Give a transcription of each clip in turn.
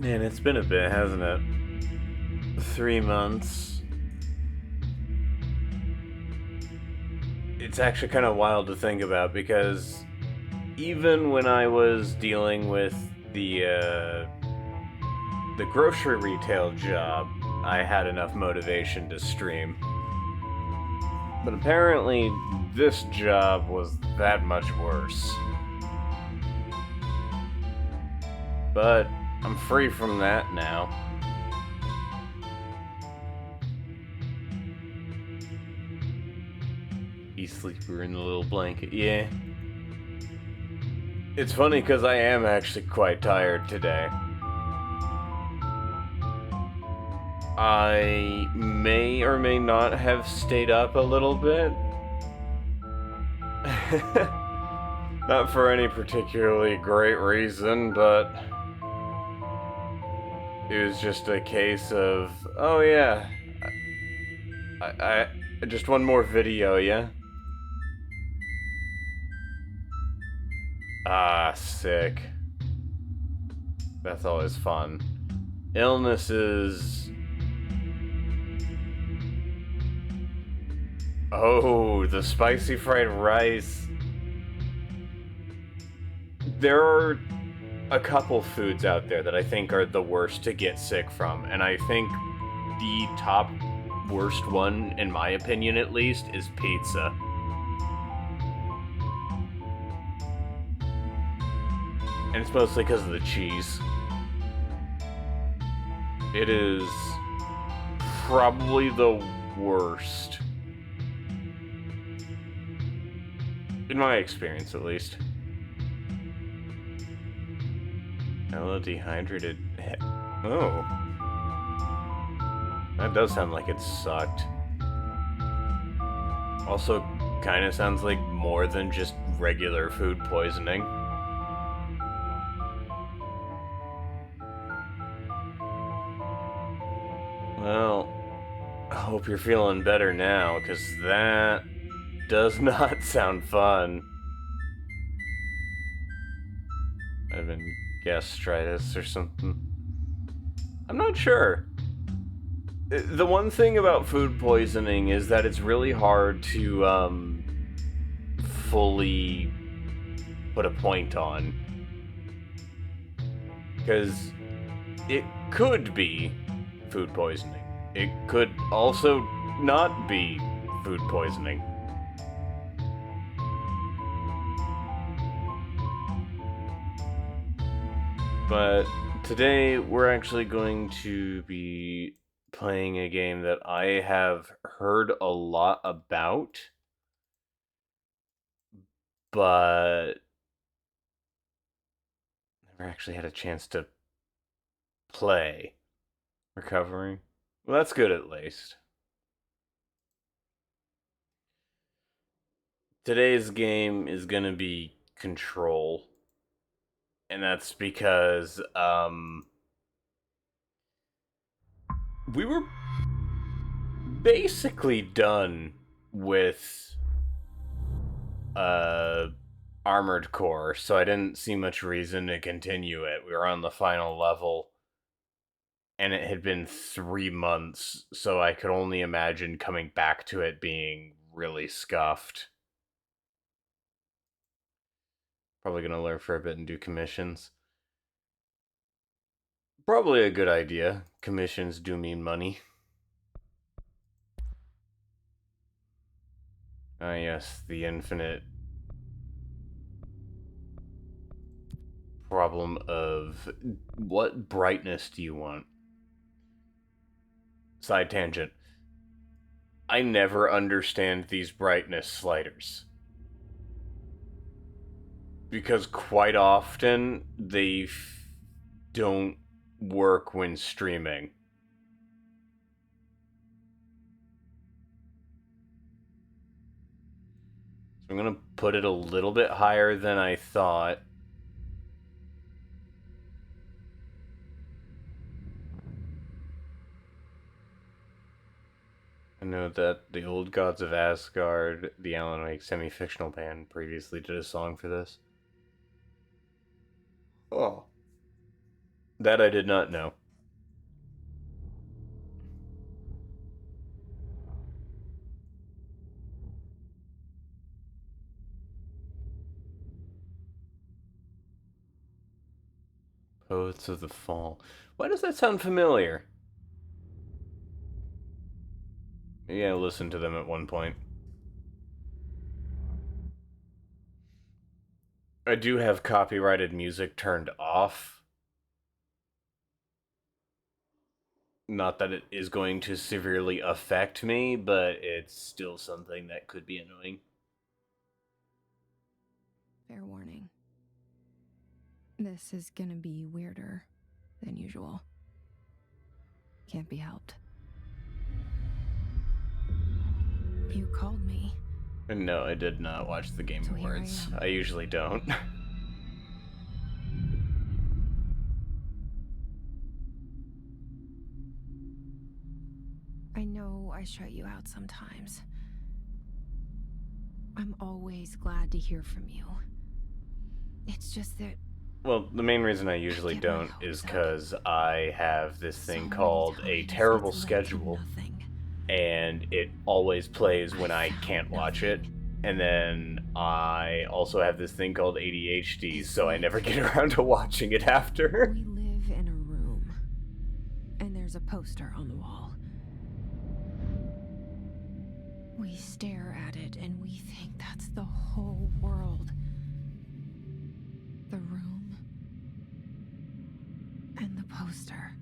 Man, it's been a bit, hasn't it? 3 months. It's actually kind of wild to think about because even when I was dealing with the grocery retail job, I had enough motivation to stream. But apparently, this job was that much worse. But I'm free from that now. He's sleeper in the little blanket, yeah. It's funny because I am actually quite tired today. I may or may not have stayed up a little bit. Not for any particularly great reason, but it was just a case of, oh yeah, just one more video, yeah? Ah, sick. That's always fun. Illnesses. Oh, the spicy fried rice. There are a couple foods out there that I think are the worst to get sick from, and I think the top worst one, in my opinion at least, is pizza. And it's mostly because of the cheese. It is probably the worst. In my experience, at least. Hello, dehydrated. Oh. That does sound like it sucked. Also, kind of sounds like more than just regular food poisoning. Well, I hope you're feeling better now, because that does not sound fun. Might have been gastritis or something. I'm not sure. The one thing about food poisoning is that it's really hard to fully put a point on. Because it could be food poisoning. It could also not be food poisoning. But today we're actually going to be playing a game that I have heard a lot about, but never actually had a chance to play. Recovering? Well, that's good at least. Today's game is gonna be Control. And that's because, we were basically done with, uh, Armored Core, so I didn't see much reason to continue it. We were on the final level, and it had been 3 months, so I could only imagine coming back to it being really scuffed. Probably gonna learn for a bit and do commissions. Probably a good idea. Commissions do mean money. Ah, yes, the infinite problem of what brightness do you want? Side tangent. I never understand these brightness sliders. Because quite often they don't work when streaming. So I'm gonna put it a little bit higher than I thought. I know that the Old Gods of Asgard, the Alan Wake semi-fictional band, previously did a song for this. Oh. That I did not know. Poets of the Fall. Why does that sound familiar? Yeah, listen to them at one point. I do have copyrighted music turned off. Not that it is going to severely affect me, but it's still something that could be annoying. Fair warning. This is gonna be weirder than usual. Can't be helped. You called me. No, I did not watch the Game So here I Awards. am. I usually don't. I know I shut you out sometimes. I'm always glad to hear from you. It's just that Well, the main reason I usually get my don't is hopes up. because I have this so thing many called a times terrible it's led to schedule, nothing. and it always plays when I found can't watch it. nothing. And then I also have this thing called ADHD, It's so I like never get around to watching it after. we live in a room, and there's a poster on the wall. We stare at it, and we think that's the whole world. The room and the poster.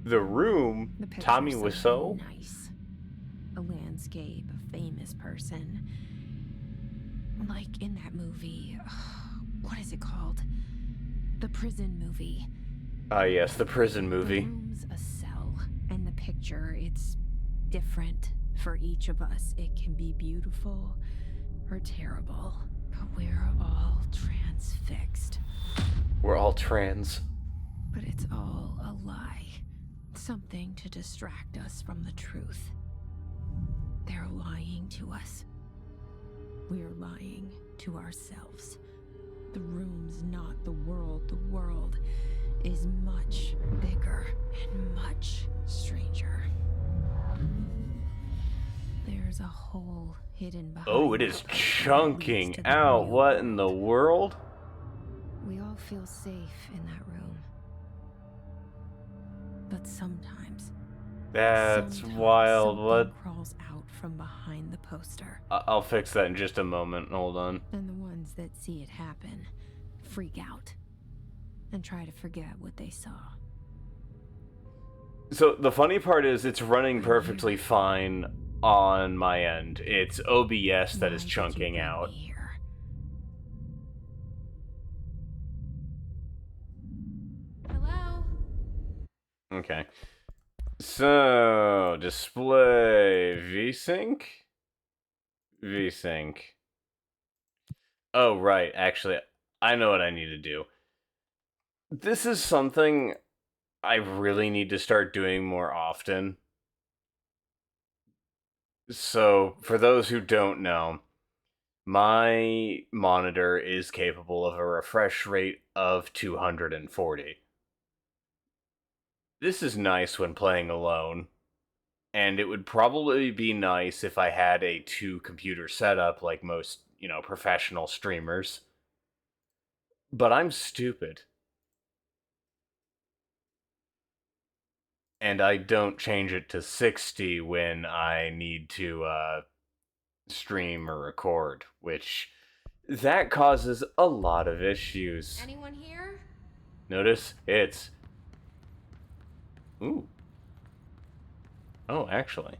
The Room, The picture's Tommy something Wiseau. nice. A landscape, a famous person. Like in that movie. What is it called? The prison movie. Ah, yes, the prison The movie. room's a cell, and the picture, it's different for each of us. It can be beautiful or terrible, but we're all transfixed. We're all trans. But it's all a lie. Something to distract us from the truth. They're lying to us. We're lying to ourselves. The room's not the world. The world is much bigger and much stranger. There's a hole hidden behind. Oh, it the is curtain that chunking leads to the out. real What in the world. world? We all feel safe in that room. But sometimes That's wild. something What? crawls out from behind the poster. I'll fix that in just a moment. Hold on. And the ones that see it happen freak out and try to forget what they saw. So the funny part is it's running perfectly fine on my end. It's OBS that is Why did you chunking bring out. me here? Hello? Okay. So, display VSync? VSync. Oh, right. Actually, I know what I need to do. This is something I really need to start doing more often. So, for those who don't know, my monitor is capable of a refresh rate of 240. This is nice when playing alone, and it would probably be nice if I had a two-computer setup like most, professional streamers. But I'm stupid. And I don't change it to 60 when I need to stream or record, which that causes a lot of issues. Anyone here? Notice it's... Ooh. Oh, actually.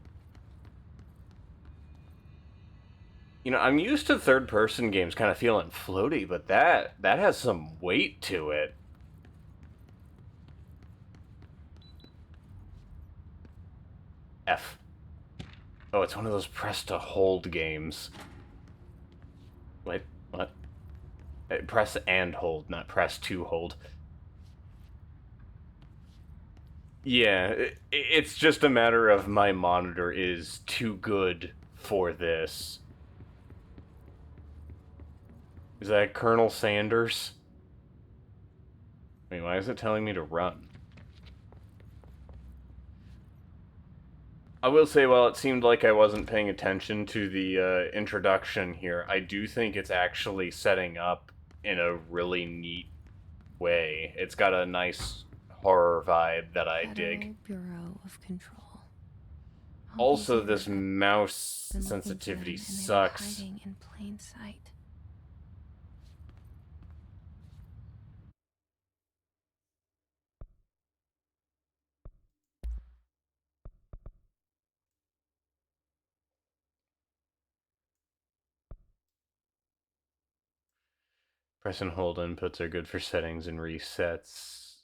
I'm used to third-person games kind of feeling floaty, but that has some weight to it. F. Oh, it's one of those press to hold games. Wait, what? Press and hold, not press to hold. Yeah, it's just a matter of my monitor is too good for this. Is that Colonel Sanders? Wait, why is it telling me to run? I will say, while it seemed like I wasn't paying attention to the introduction here, I do think it's actually setting up in a really neat way. It's got a nice horror vibe that I dig. Federal Bureau of Control. All these Also, years this I've mouse been looking for sensitivity them, and they were sucks. hiding in plain sight. Press and hold inputs are good for settings and resets.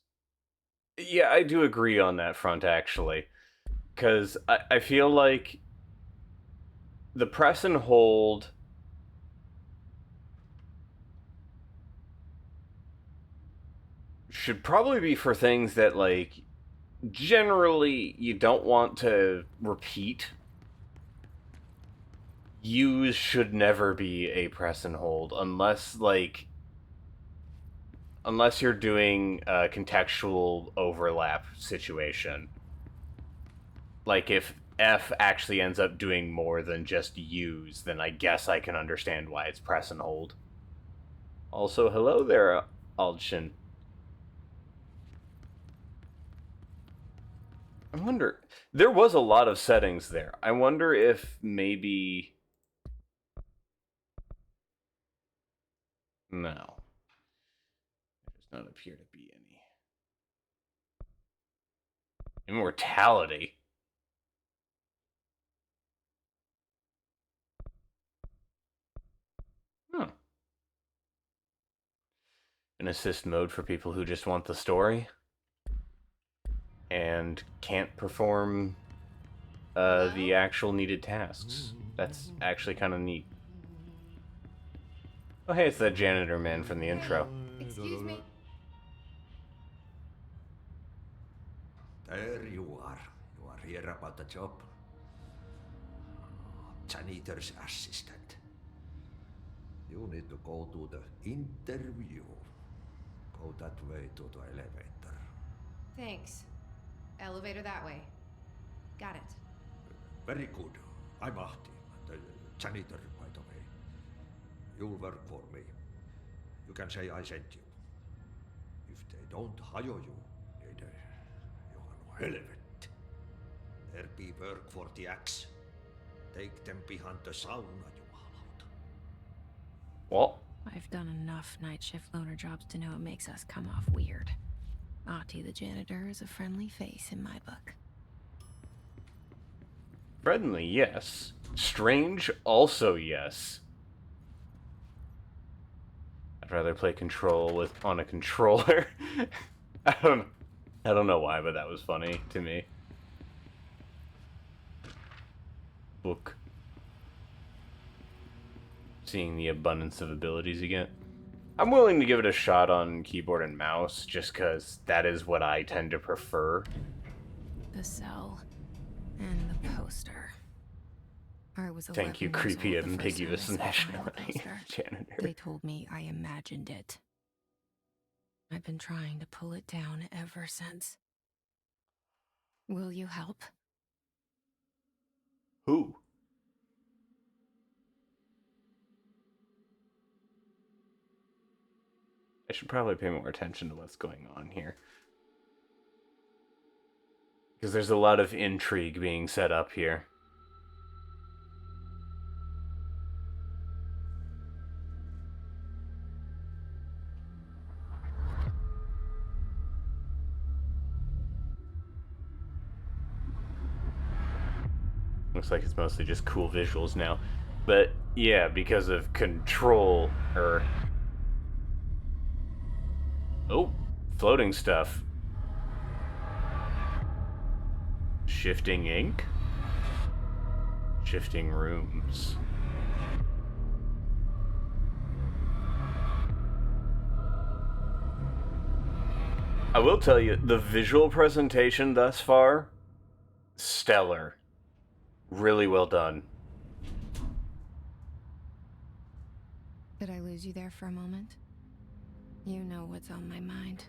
Yeah, I do agree on that front, actually. Because I feel like the press and hold should probably be for things that, like, generally you don't want to repeat. Use should never be a press and hold unless, like, unless you're doing a contextual overlap situation. Like, if F actually ends up doing more than just use, then I guess I can understand why it's press and hold. Also, hello there, Aldshin. I wonder, there was a lot of settings there. I wonder if maybe... No. There does not appear to be any. Immortality? Huh. An assist mode for people who just want the story and can't perform the actual needed tasks. That's actually kind of neat. Oh, hey, it's that janitor man from the intro. Excuse me. There you are. You are here about the job. Janitor's assistant. You need to go to the interview. Go that way to the elevator. Thanks. Elevator that way. Got it. Very good. I'm Ahti, the janitor, by the way. You'll work for me. You can say I sent you. If they don't hire you, niin Johan helvet. There be work for the axe. Take them behind the sauna, jumalauta. Well, I've done enough night shift loner jobs to know it makes us come off weird. Ahti the janitor is a friendly face in my book. friendly, yes. Strange, also yes. I'd rather play Control on a controller. I don't know why, but that was funny to me. Book. Seeing the abundance of abilities again. I'm willing to give it a shot on keyboard and mouse, just because that is what I tend to prefer. The cell and the poster. I was Thank you, 11 years creepy old the first time I ambiguous saw the final nationality poster. janitor. They told me I imagined it. I've been trying to pull it down ever since. Will you help? Who? I should probably pay more attention to what's going on here. Because there's a lot of intrigue being set up here. Looks like it's mostly just cool visuals now. But yeah, because of Control, or... Oh, floating stuff. Shifting ink? Shifting rooms. I will tell you, the visual presentation thus far, stellar. Really well done. Did I lose you there for a moment? You know what's on my mind.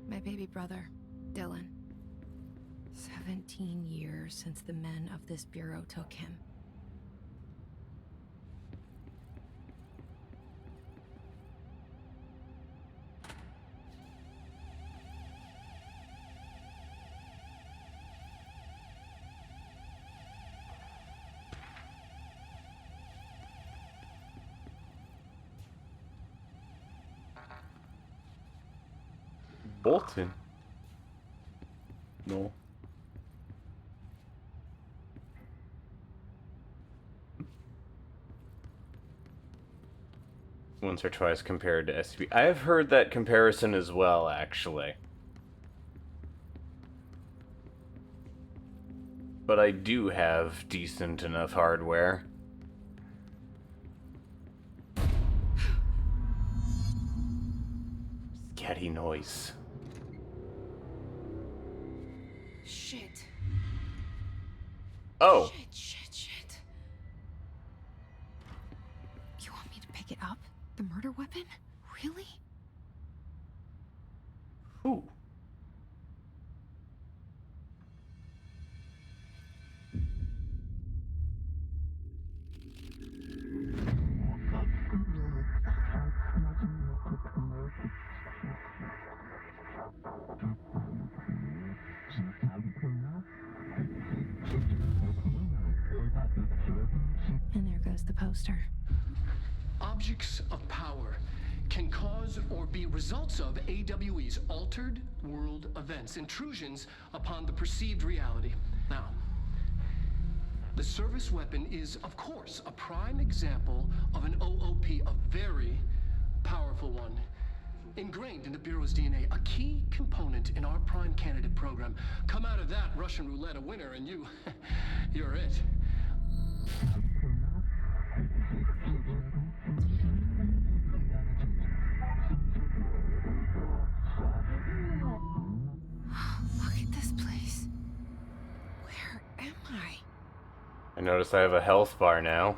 My baby brother, Dylan. 17 years since the men of this bureau took him. Bolton. No. Once or twice compared to SCP. I have heard that comparison as well, actually. But I do have decent enough hardware. Scatty noise. Shit. Oh! Shit. You want me to pick it up? The murder weapon? Really? Ooh. And there goes the poster. Objects of power can cause or be results of AWE's altered world events, intrusions upon the perceived reality. Now, the service weapon is, of course, a prime example of an OOP, a very powerful one. Ingrained in the Bureau's DNA, a key component in our prime candidate program. Come out of that Russian roulette a winner and you're it. Look at this place. Where am I? I notice I have a health bar now.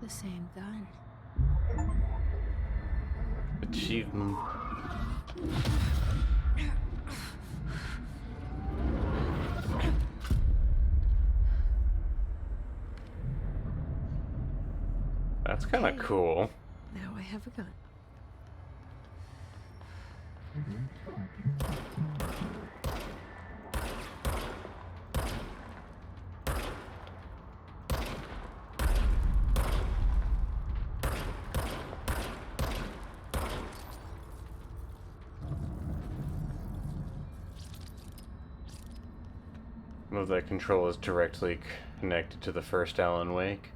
The same gun. Achievement. That's kind of cool. Now I have a gun. Well, that control is directly connected to the first Alan Wake.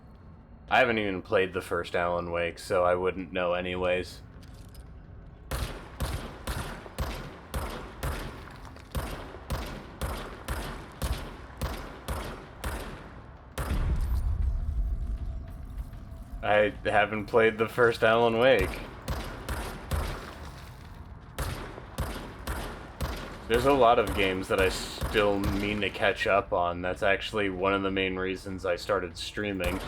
I haven't even played the first Alan Wake, so I wouldn't know anyways. I haven't played the first Alan Wake. There's a lot of games that I still mean to catch up on. That's actually one of the main reasons I started streaming.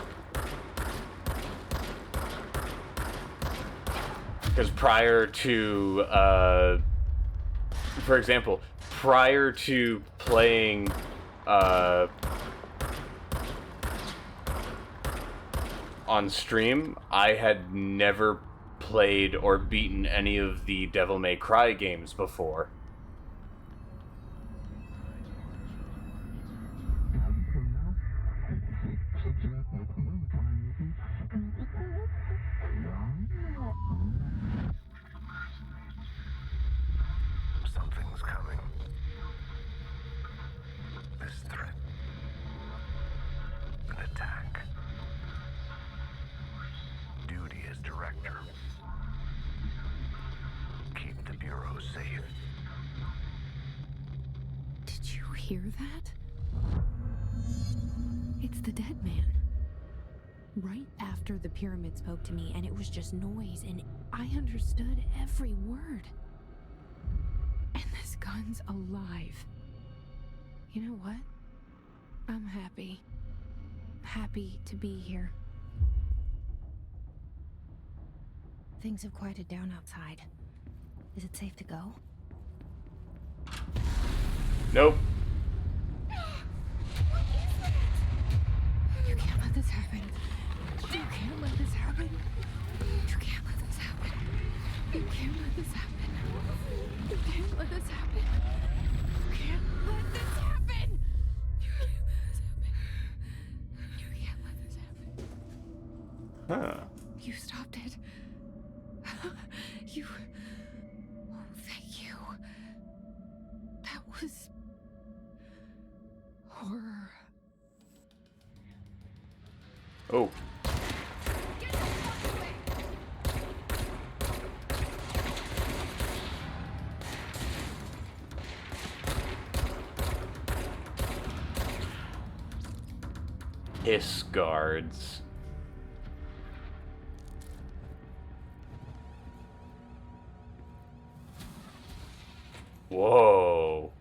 Because prior to, for example, prior to playing, on stream, I had never played or beaten any of the Devil May Cry games before. Something's coming. This threat. An attack. Duty as director. Keep the Bureau safe. Did you hear that? It's the dead man. Right after the pyramid spoke to me, and it was just noise, and I understood every word. And this gun's alive. You know what? I'm happy. Happy to be here. Things have quieted down outside. Is it safe to go? Nope. You can't let this happen. You can't let this happen. You can't let this happen. You can't let this happen. You can't let this happen. You can't let this happen. You can't let this happen. Huh. You stopped it. You... Oh, thank you. That was... horror. Oh. Hiss guards. Whoa.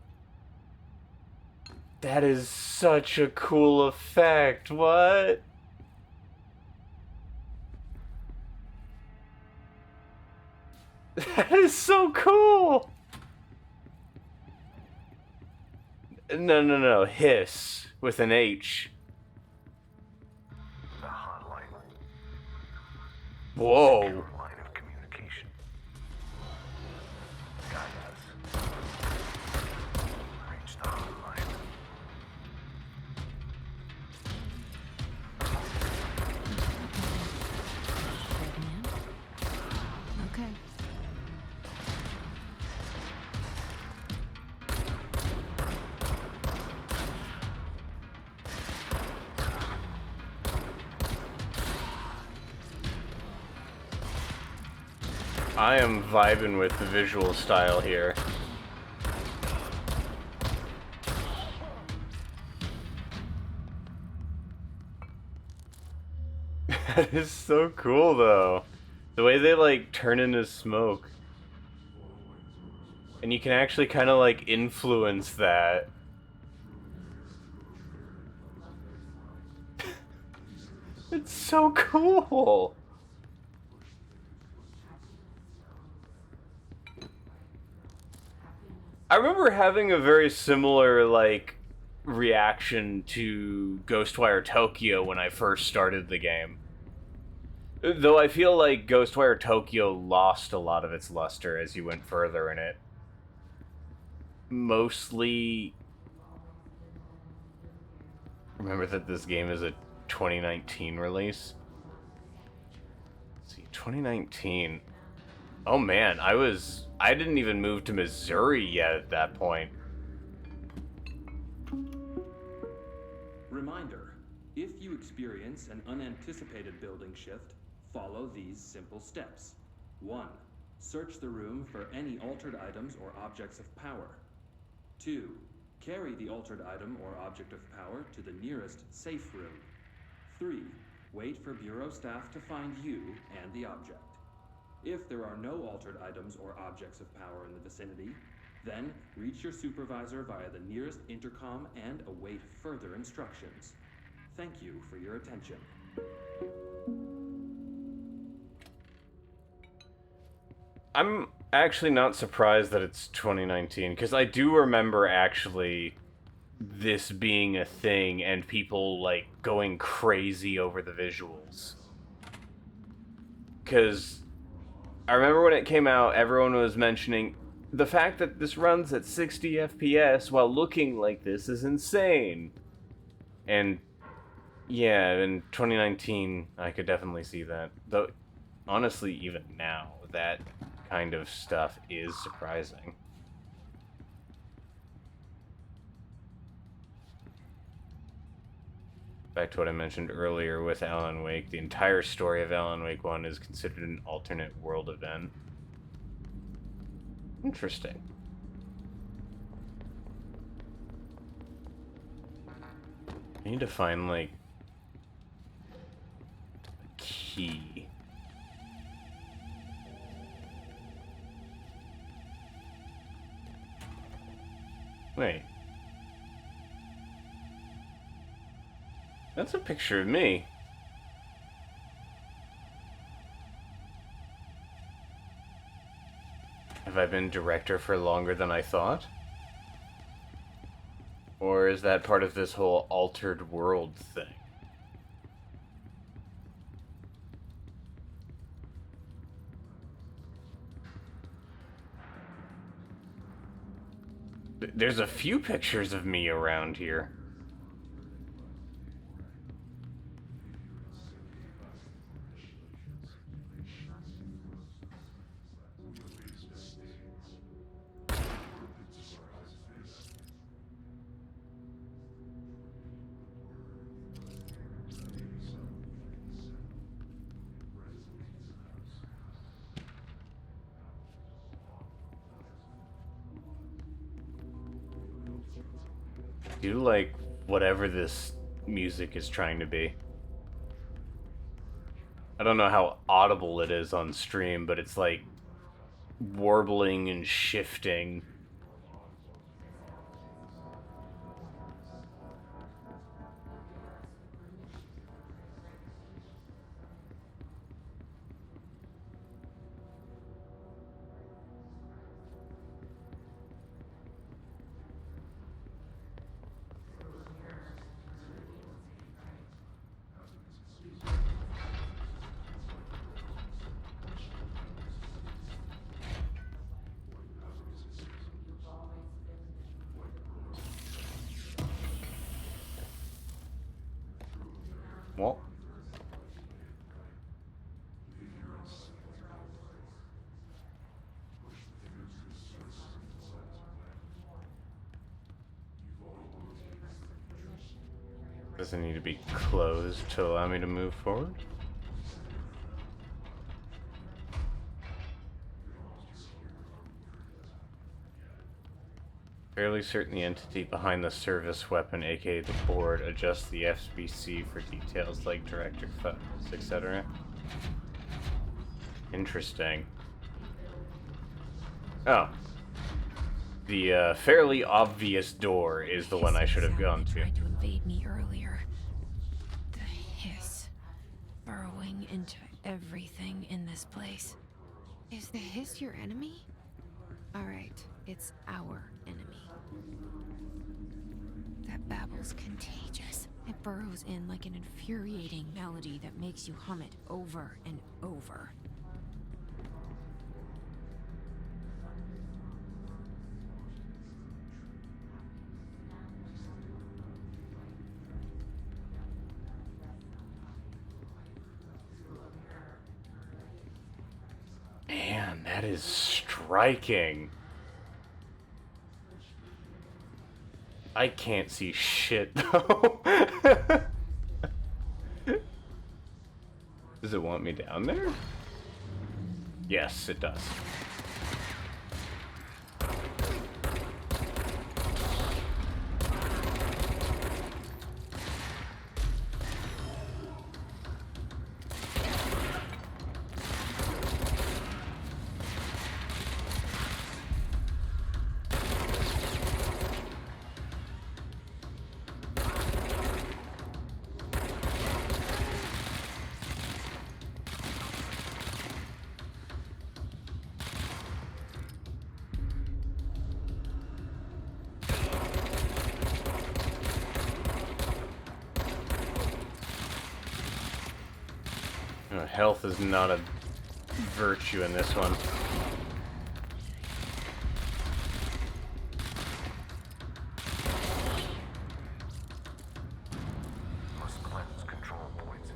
That is such a cool effect. What? That is so cool. No. Hiss with an H. The hotline. Whoa. Secure line of communication. Guide us. Reach the hotline. Okay. I am vibing with the visual style here. That is so cool, though. The way they, like, turn into smoke. And you can actually kind of, like, influence that. It's so cool! I remember having a very similar, like, reaction to Ghostwire Tokyo when I first started the game. Though I feel like Ghostwire Tokyo lost a lot of its luster as you went further in it. Mostly... Remember that this game is a 2019 release? Let's see, 2019... Oh man, I didn't even move to Missouri yet at that point. Reminder, if you experience an unanticipated building shift, follow these simple steps. 1. Search the room for any altered items or objects of power. 2. Carry the altered item or object of power to the nearest safe room. 3. Wait for Bureau staff to find you and the object. If there are no altered items or objects of power in the vicinity, then reach your supervisor via the nearest intercom and await further instructions. Thank you for your attention. I'm actually not surprised that it's 2019, because I do remember actually this being a thing and people, like, going crazy over the visuals. Because I remember when it came out, everyone was mentioning the fact that this runs at 60 FPS while looking like this is insane. And yeah, in 2019, I could definitely see that. Though, honestly, even now, that kind of stuff is surprising. Back to what I mentioned earlier with Alan Wake, the entire story of Alan Wake 1 is considered an alternate world event. Interesting. I need to find, like, a key. Wait. That's a picture of me. Have I been director for longer than I thought? Or is that part of this whole altered world thing? There's a few pictures of me around here. Do like whatever this music is trying to be. I don't know how audible it is on stream, but it's like warbling and shifting. Well, does it need to be closed to allow me to move forward? Fairly certain the entity behind the service weapon, aka the board, adjusts the FBC for details like director photos, etc. Interesting. Oh. The fairly obvious door is the one I should have gone to. Tried to invade me earlier. The hiss burrowing into everything in this place. Is the hiss your enemy? All right, it's our enemy. That babble's contagious. It burrows in like an infuriating melody that makes you hum it over and over. Man, that is striking. I can't see shit though. Does it want me down there? Yes, it does. Health is not a virtue in this one. Must cleanse control points.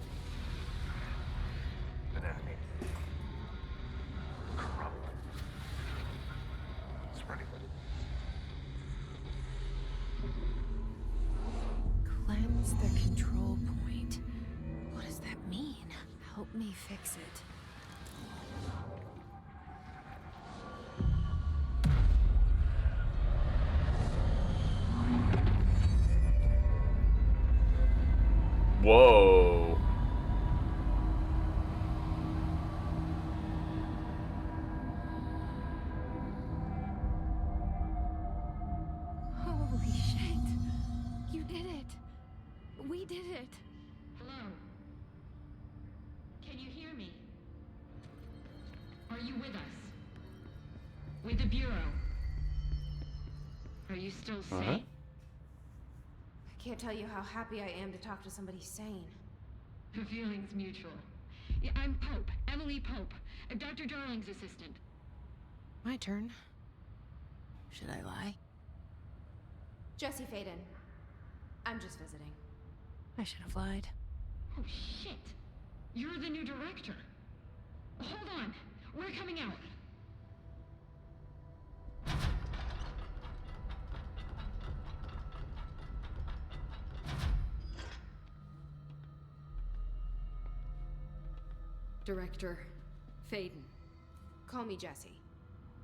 An enemy. Corrupt. Spreading. Cleanse the control point. What does that mean? Help me fix it. Whoa. Holy shit. You did it. We did it. Hello? Can you hear me? Are you with us? With the Bureau? Are you still sane? I can't tell you how happy I am to talk to somebody sane. The feeling's mutual. Yeah, I'm Pope, Emily Pope, Dr. Darling's assistant. My turn. Should I lie? Jesse Faden. I'm just visiting. I should have lied. Oh, shit. You're the new director. Hold on. We're coming out. Director Faden. Call me Jesse.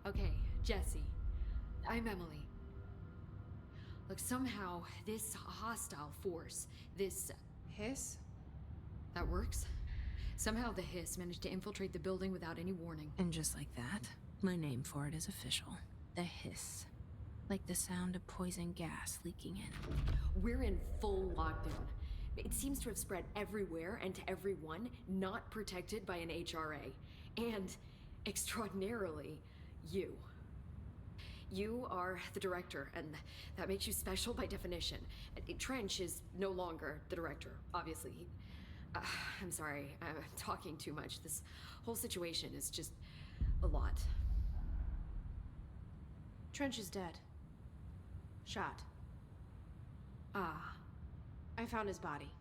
Okay, Jesse. I'm Emily. Look, somehow this hostile force, this... Hiss? that works? Somehow the Hiss managed to infiltrate the building without any warning. And just like that, my name for it is official. The Hiss. Like the sound of poison gas leaking in. We're in full lockdown. It seems to have spread everywhere and to everyone not protected by an HRA. And, extraordinarily, you. You are the director, and that makes you special by definition. Trench is no longer the director, obviously. I'm sorry, I'm talking too much. This whole situation is just a lot. Trench is dead. Shot. Ah. I found his body.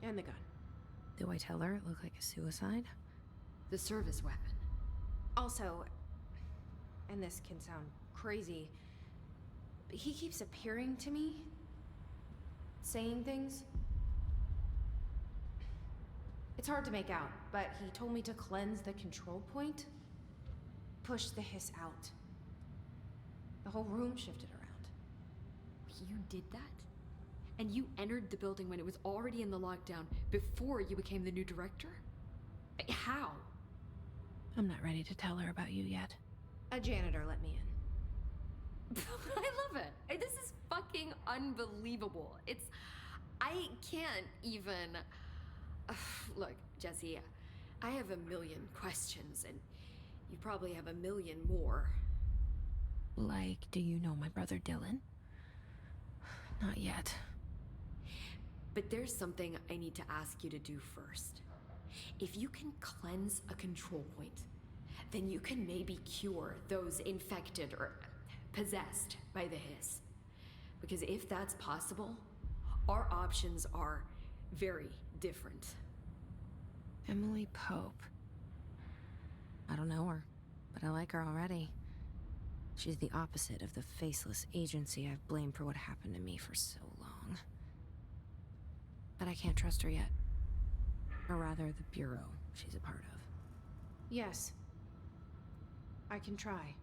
And the gun. Do I tell her it looked like a suicide? The service weapon. Also, and this can sound crazy, but he keeps appearing to me. Saying things. It's hard to make out, but he told me to cleanse the control point. Push the Hiss out. The whole room shifted around. You did that? And you entered the building when it was already in the lockdown before you became the new director? How? I'm not ready to tell her about you yet. A janitor let me in. I love it. This is fucking unbelievable. I can't even... Look, Jesse, I have a million questions, and you probably have a million more. Like, do you know my brother Dylan? Not yet. But there's something I need to ask you to do first. If you can cleanse a control point, then you can maybe cure those infected or possessed by the Hiss. Because if that's possible, our options are very different. Emily Pope. I don't know her, but I like her already. She's the opposite of the faceless agency I've blamed for what happened to me for so long. But I can't trust her yet. Or rather, the Bureau she's a part of. Yes. I can try.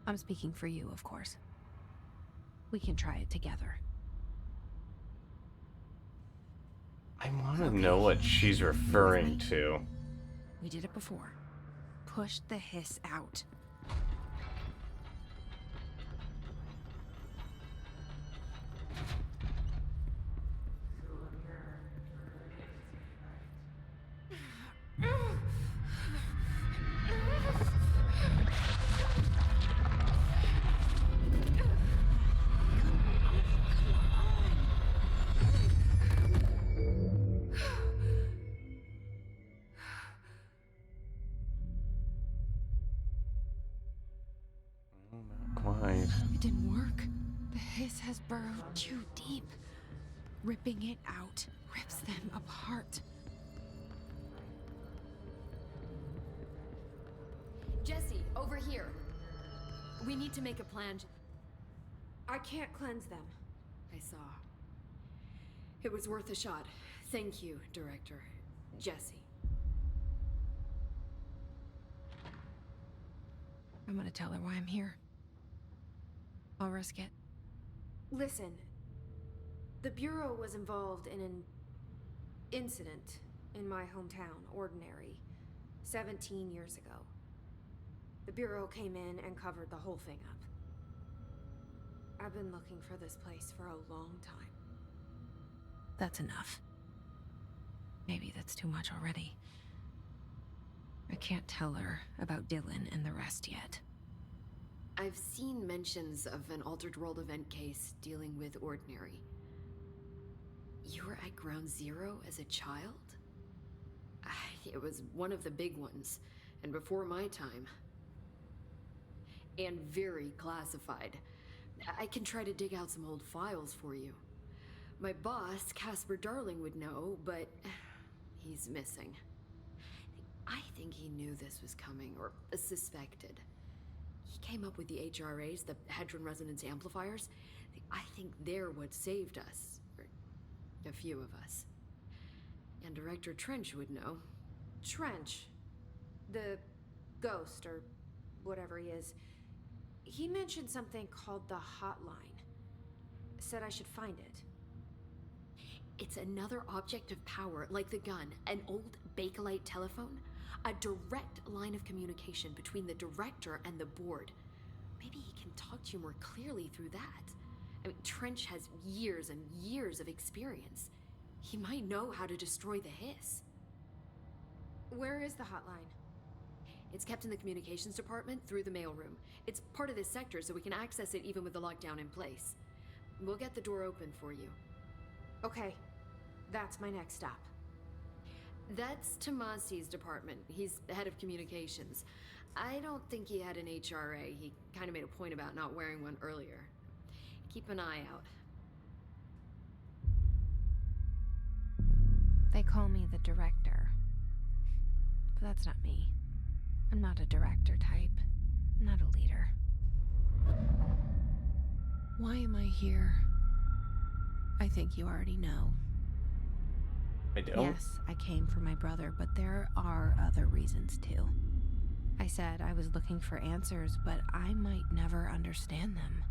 I'm speaking for you, of course. We can try it together. I want to know what she's referring to. We did it before. Push the Hiss out. Quite. It didn't work. The Hiss has burrowed too deep. Ripping it out rips them apart. Jesse, over here. We need to make a plan. I can't cleanse them. I saw. It was worth a shot. Thank you, Director. Jesse. I'm gonna tell her why I'm here. I'll risk it. Listen, The Bureau was involved in an incident in my hometown, Ordinary, 17 years ago. The Bureau came in and covered the whole thing up. I've been looking for this place for a long time. That's enough. Maybe that's too much already. I can't tell her about Dylan and the rest yet. I've seen mentions of an Altered World event case dealing with Ordinary. You were at Ground Zero as a child? It was one of the big ones, and before my time. And very classified. I can try to dig out some old files for you. My boss, Casper Darling, would know, but he's missing. I think he knew this was coming, or suspected. He came up with the HRAs, the Hadron Resonance Amplifiers. I think they're what saved us. Or a few of us. And Director Trench would know. Trench, the ghost, or whatever he is, he mentioned something called the Hotline. Said I should find it. It's another object of power, like the gun, an old Bakelite telephone. A direct line of communication between the director and the board. Maybe he can talk to you more clearly through that. I mean, Trench has years and years of experience. He might know how to destroy the Hiss. Where is the hotline? It's kept in the communications department through the mailroom. It's part of this sector, so we can access it even with the lockdown in place. We'll get the door open for you. Okay, that's my next stop. That's Tomasi's department. He's the head of communications. I don't think he had an HRA. He kind of made a point about not wearing one earlier. Keep an eye out. They call me the director. But that's not me. I'm not a director type. I'm not a leader. Why am I here? I think you already know. I don't. Yes, I came for my brother, but there are other reasons too. I said I was looking for answers, but I might never understand them.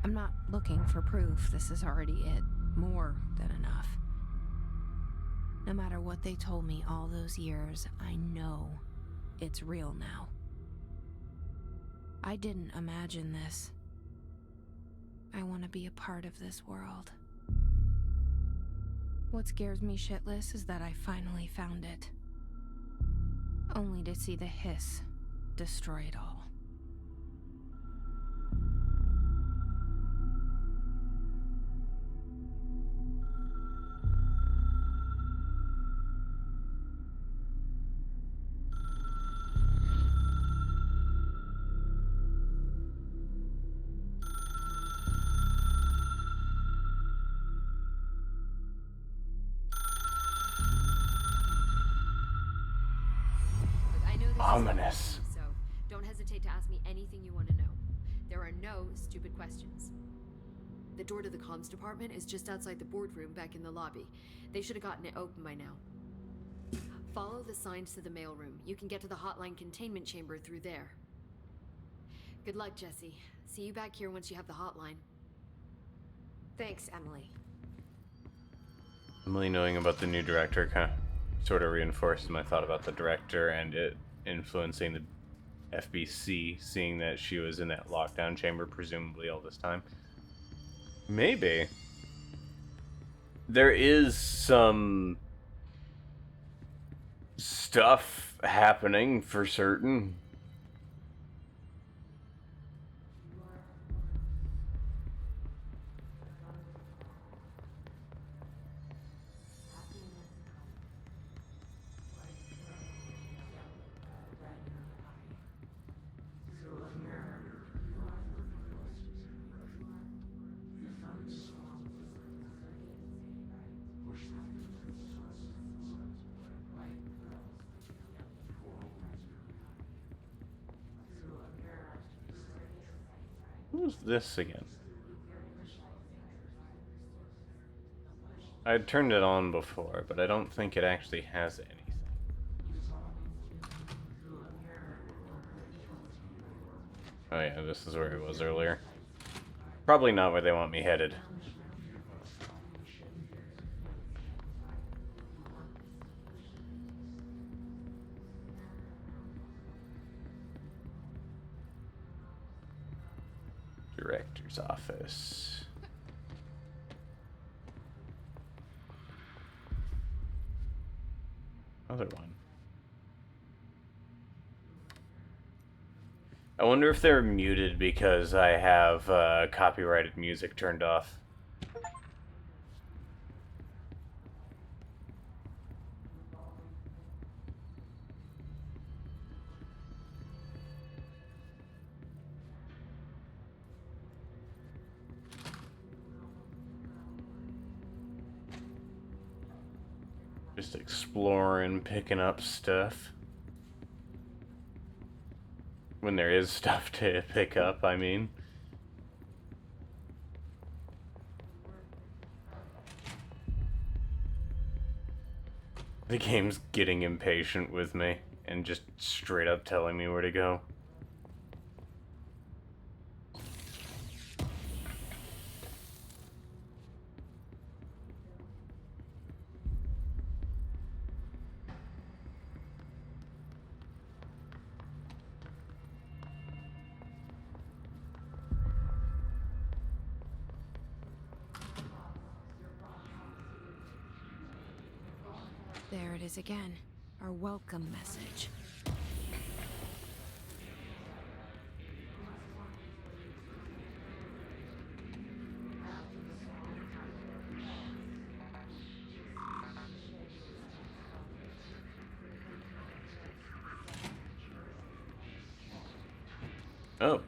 I'm not looking for proof. This is already it. More than enough. No matter what they told me all those years, I know it's real now. I didn't imagine this. I want to be a part of this world. What scares me shitless is that I finally found it. Only to see the Hiss destroy it all. Ominous. So don't hesitate to ask me anything you want to know. There are no stupid questions. The door to the comms department is just outside the boardroom back in the lobby. They should have gotten it open by now. Follow the signs to the mailroom. You can get to the hotline containment chamber through there. Good luck, Jesse. See you back here once you have the hotline. Thanks, Emily. Emily knowing about the new director kind of sort of reinforces my thought about the director and it influencing the FBC, seeing that she was in that lockdown chamber presumably all this time. Maybe. There is some stuff happening for certain. Who's this again? I turned it on before, but I don't think it actually has anything. Oh yeah, this is where he was earlier. Probably not where they want me headed. Inspector's office. Other one. I wonder if they're muted because I have copyrighted music turned off. Just exploring, picking up stuff. When there is stuff to pick up, I mean. The game's getting impatient with me and just straight up telling me where to go. There it is again. Our welcome message. Oh.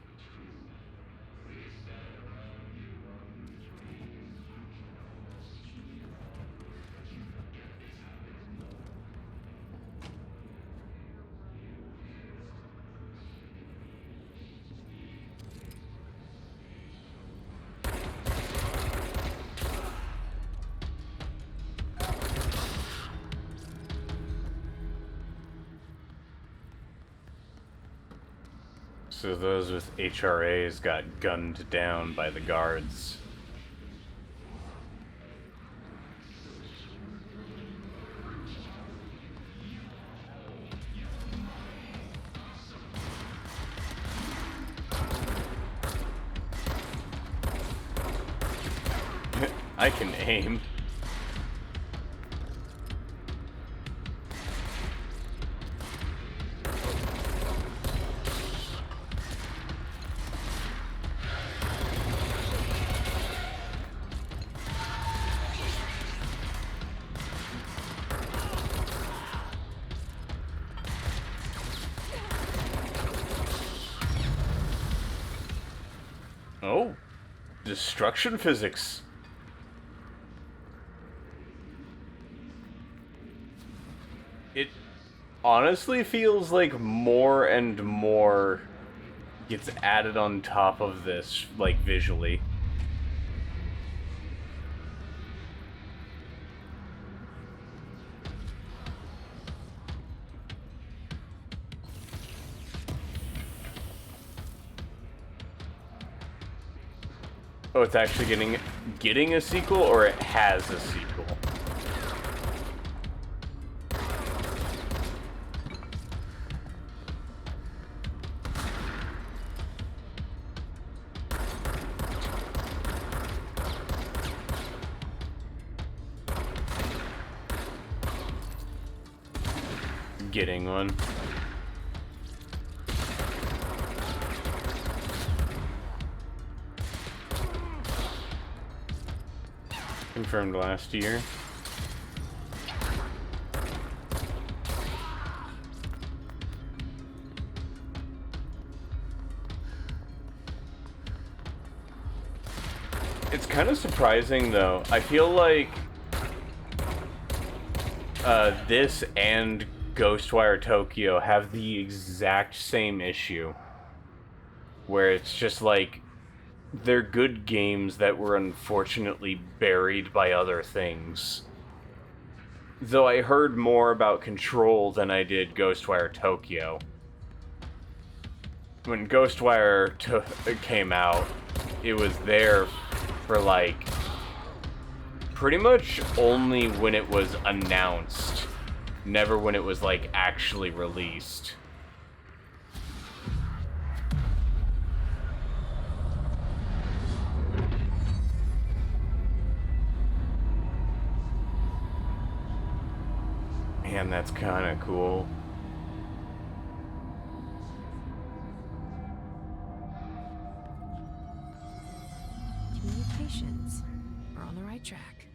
So those with HRAs got gunned down by the guards. I can aim. Oh, destruction physics. It honestly feels like more and more gets added on top of this, like, visually. Oh, it's actually getting a sequel, or it has a sequel? Getting one. Confirmed last year. It's kind of surprising though. I feel like this and Ghostwire Tokyo have the exact same issue, where it's just like they're good games that were unfortunately buried by other things. Though I heard more about Control than I did Ghostwire Tokyo. When Ghostwire came out, it was there for like pretty much only when it was announced, never when it was like actually released. Man, that's kind of cool. Communications. We're on the right track.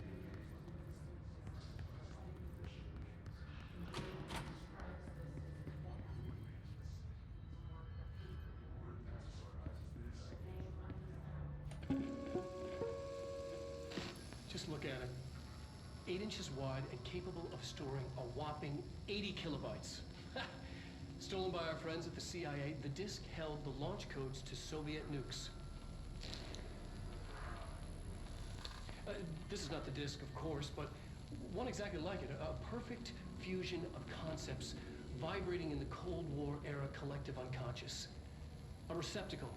Just look at it. 8 inches wide and capable of storing a whopping 80 kilobytes. Stolen by our friends at the CIA, the disk held the launch codes to Soviet nukes. This is not the disk, of course, but one exactly like it. A perfect fusion of concepts vibrating in the Cold War era collective unconscious. A receptacle.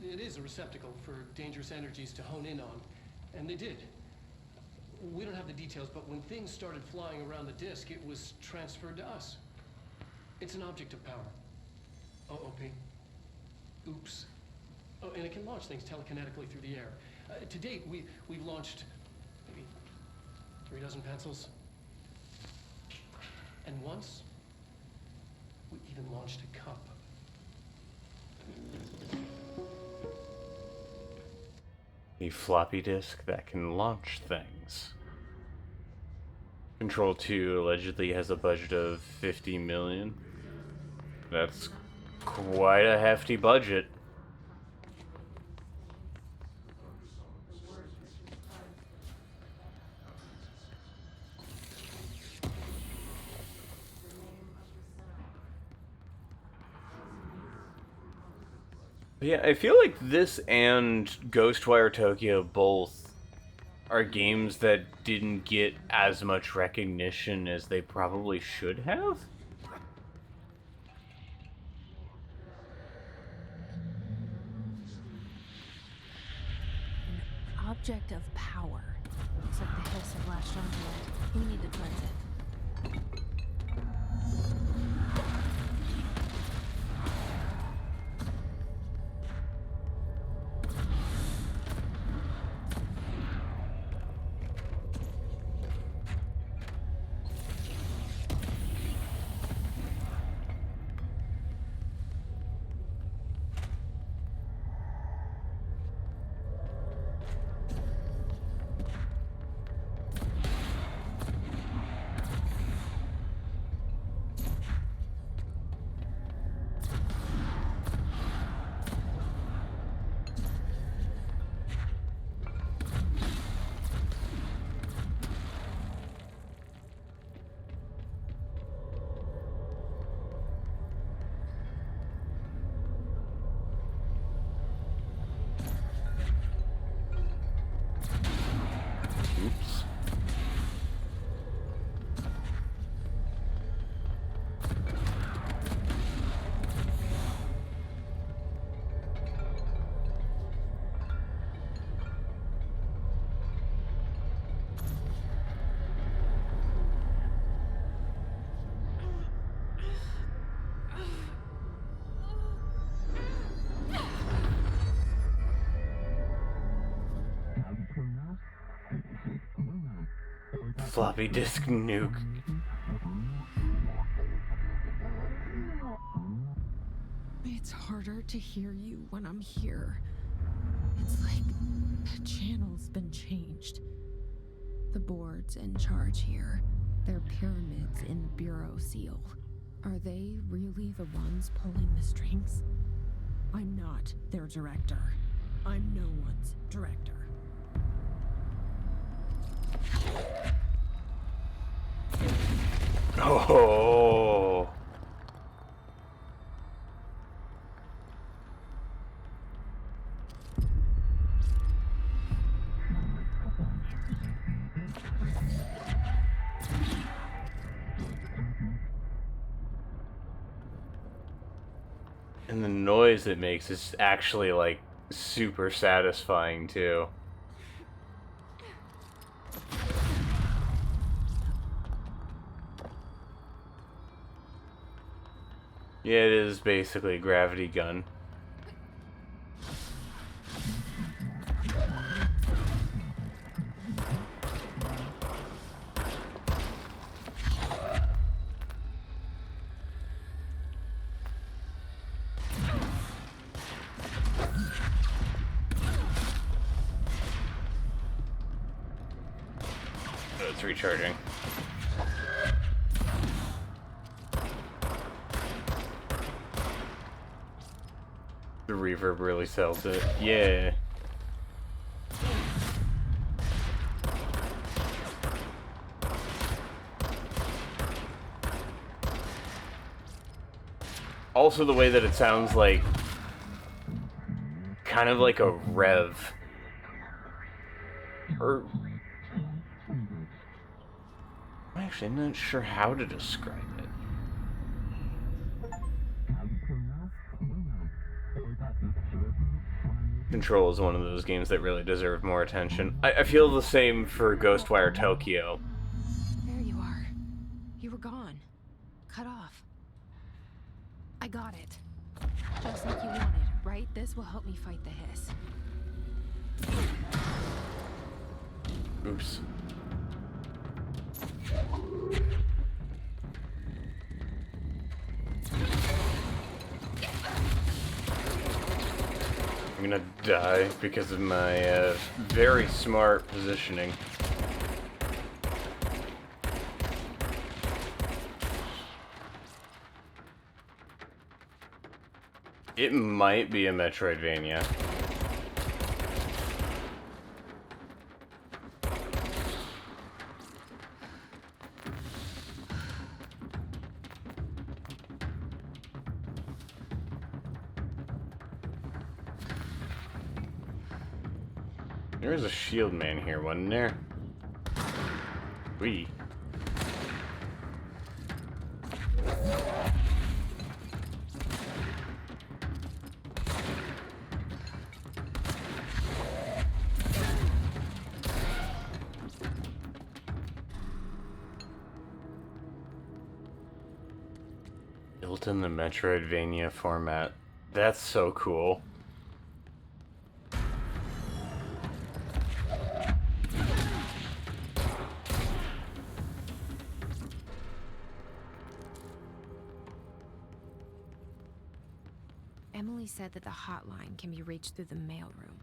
It is a receptacle for dangerous energies to hone in on. And they did. We don't have the details, but when things started flying around the disk, it was transferred to us. It's an object of power. OOP. Oops. Oh, and it can launch things telekinetically through the air. To date, we've launched maybe 3 dozen pencils. And once, we even launched a cup. A floppy disk that can launch things. Control 2 allegedly has a budget of 50 million. That's quite a hefty budget. Yeah, I feel like this and Ghostwire Tokyo both are games that didn't get as much recognition as they probably should have. An object of power. Looks like the Hiss have latched onto it. We need to cleanse it. Oops. Floppy disk nuke. It's harder to hear you when I'm here. It's like the channel's been changed. The board's in charge here. They're pyramids in the Bureau seal. Are they really the ones pulling the strings? I'm not their director. I'm no one's director. Oh. And the noise it makes is actually like super satisfying too. Yeah, it is basically a gravity gun. it's recharging. The reverb really sells it. Yeah. Also the way that it sounds like kind of like a rev. Or actually, I'm not sure how to describe it. Control is one of those games that really deserve more attention. I feel the same for Ghostwire Tokyo. There you are. You were gone. Cut off. I got it. Just like you wanted, right? This will help me fight the hiss. Oops. I'm gonna die because of my very smart positioning. It might be a Metroidvania. There was a shield man here, wasn't there? Wee. Built in the Metroidvania format. That's so cool. Emily said that the hotline can be reached through the mailroom.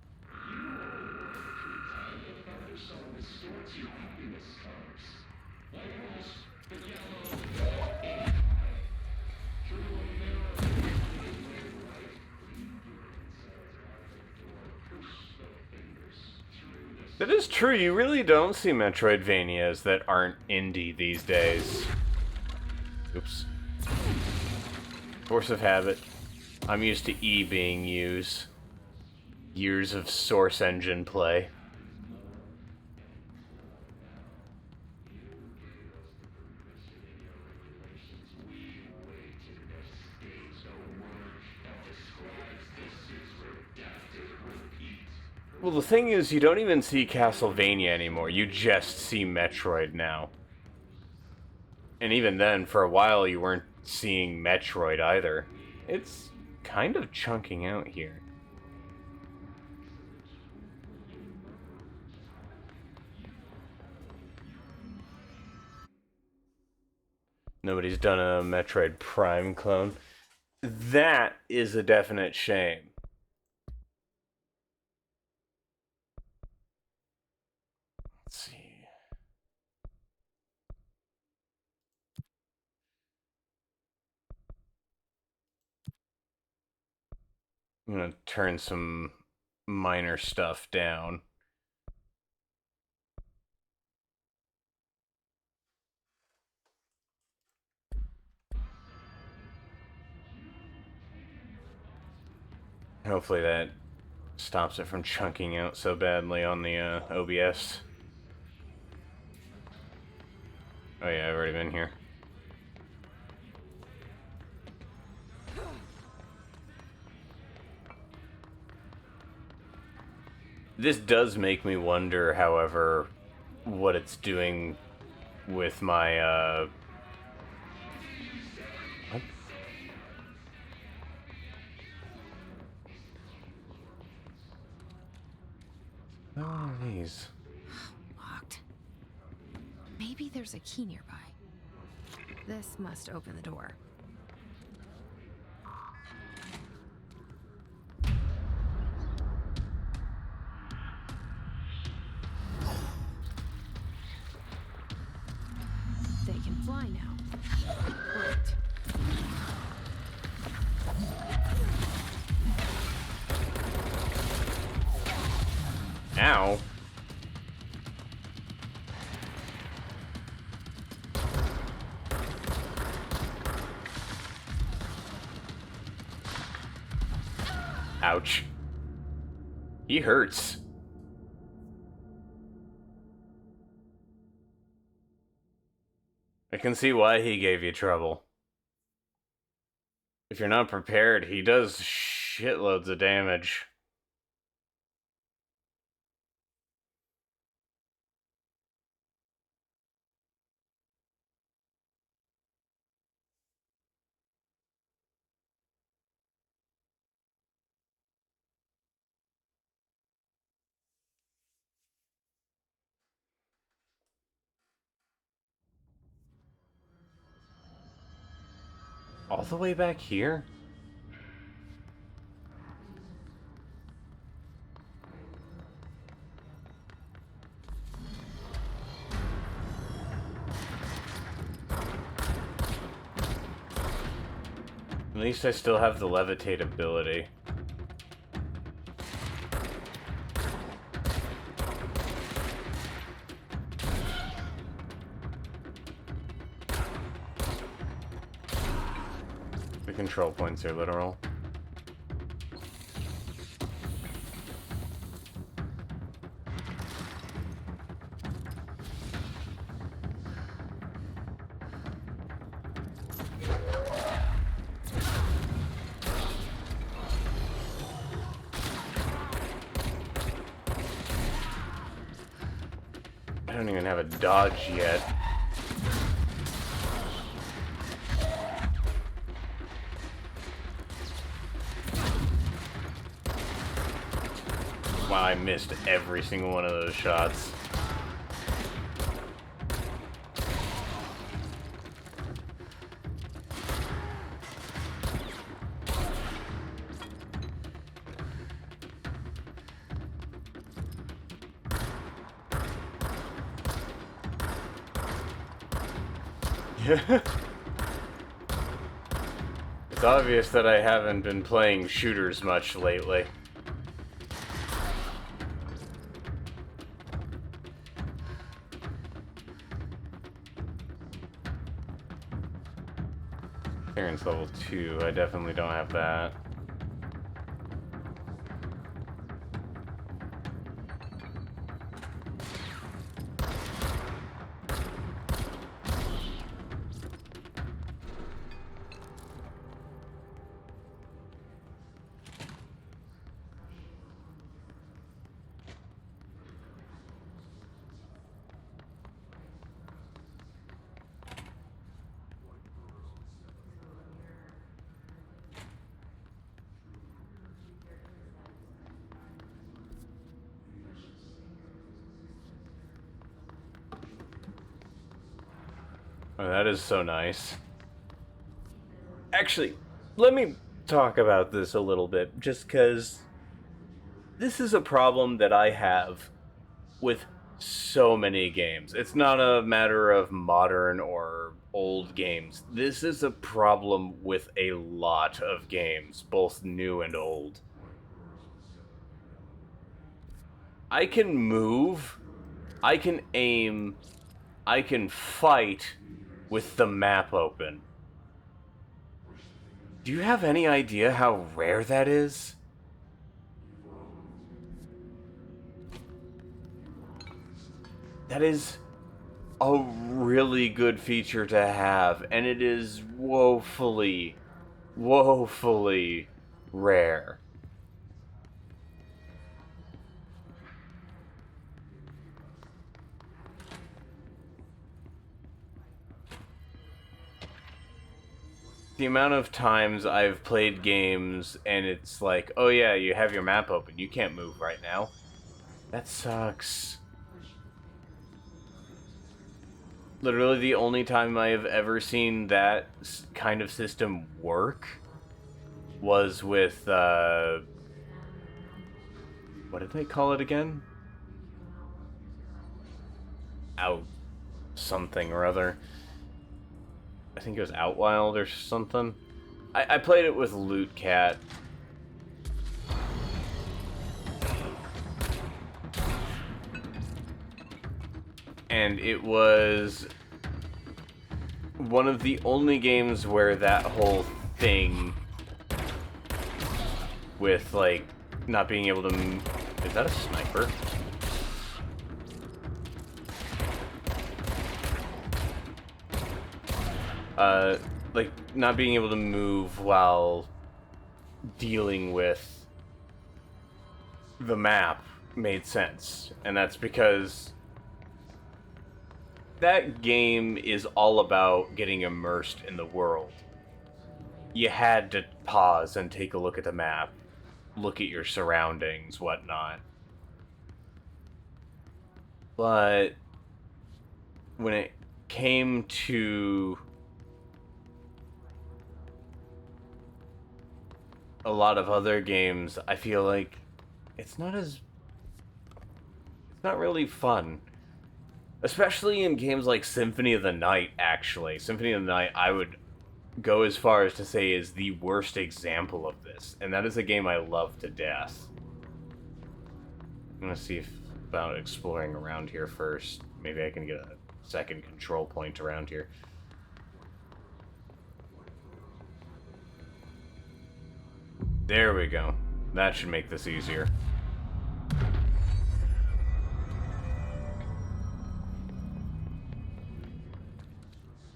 That is true, you really don't see Metroidvanias that aren't indie these days. Oops. Force of habit. I'm used to E being used. Years of Source Engine play. Well, the thing is, you don't even see Castlevania anymore. You just see Metroid now. And even then, for a while, you weren't seeing Metroid either. It's kind of chunking out here. Nobody's done a Metroid Prime clone. That is a definite shame. Let's see. I'm gonna turn some minor stuff down. Hopefully that stops it from chunking out so badly on the OBS. Oh yeah, I've already been here. This does make me wonder, however, what it's doing with my, What? What are these? Locked. Maybe there's a key nearby. This must open the door. Ouch. He hurts. I can see why he gave you trouble. If you're not prepared, he does shitloads of damage. All the way back here? At least I still have the levitate ability. The control points are literal. I don't even have a dodge yet. Wow, I missed every single one of those shots. It's obvious that I haven't been playing shooters much lately. Clearance level 2, I definitely don't have that. Oh, that is so nice. Actually, let me talk about this a little bit, just because this is a problem that I have with so many games. It's not a matter of modern or old games. This is a problem with a lot of games, both new and old. I can move, I can aim, I can fight with the map open. Do you have any idea how rare that is? That is a really good feature to have, and it is woefully, woefully rare. The amount of times I've played games and it's like, oh yeah, you have your map open, you can't move right now. That sucks. Literally the only time I have ever seen that kind of system work was with, what did they call it again? Out something or other. I think it was Outwild or something. I played it with Loot Cat. And it was one of the only games where that whole thing with, like, not being able to is that a sniper? Like, not being able to move while dealing with the map made sense. And that's because that game is all about getting immersed in the world. You had to pause and take a look at the map, look at your surroundings, whatnot. But when it came to a lot of other games, I feel like it's not really fun. Especially in games like Symphony of the Night, actually. Symphony of the Night, I would go as far as to say, is the worst example of this. And that is a game I love to death. I'm gonna see about exploring around here first. Maybe I can get a second control point around here. There we go. That should make this easier.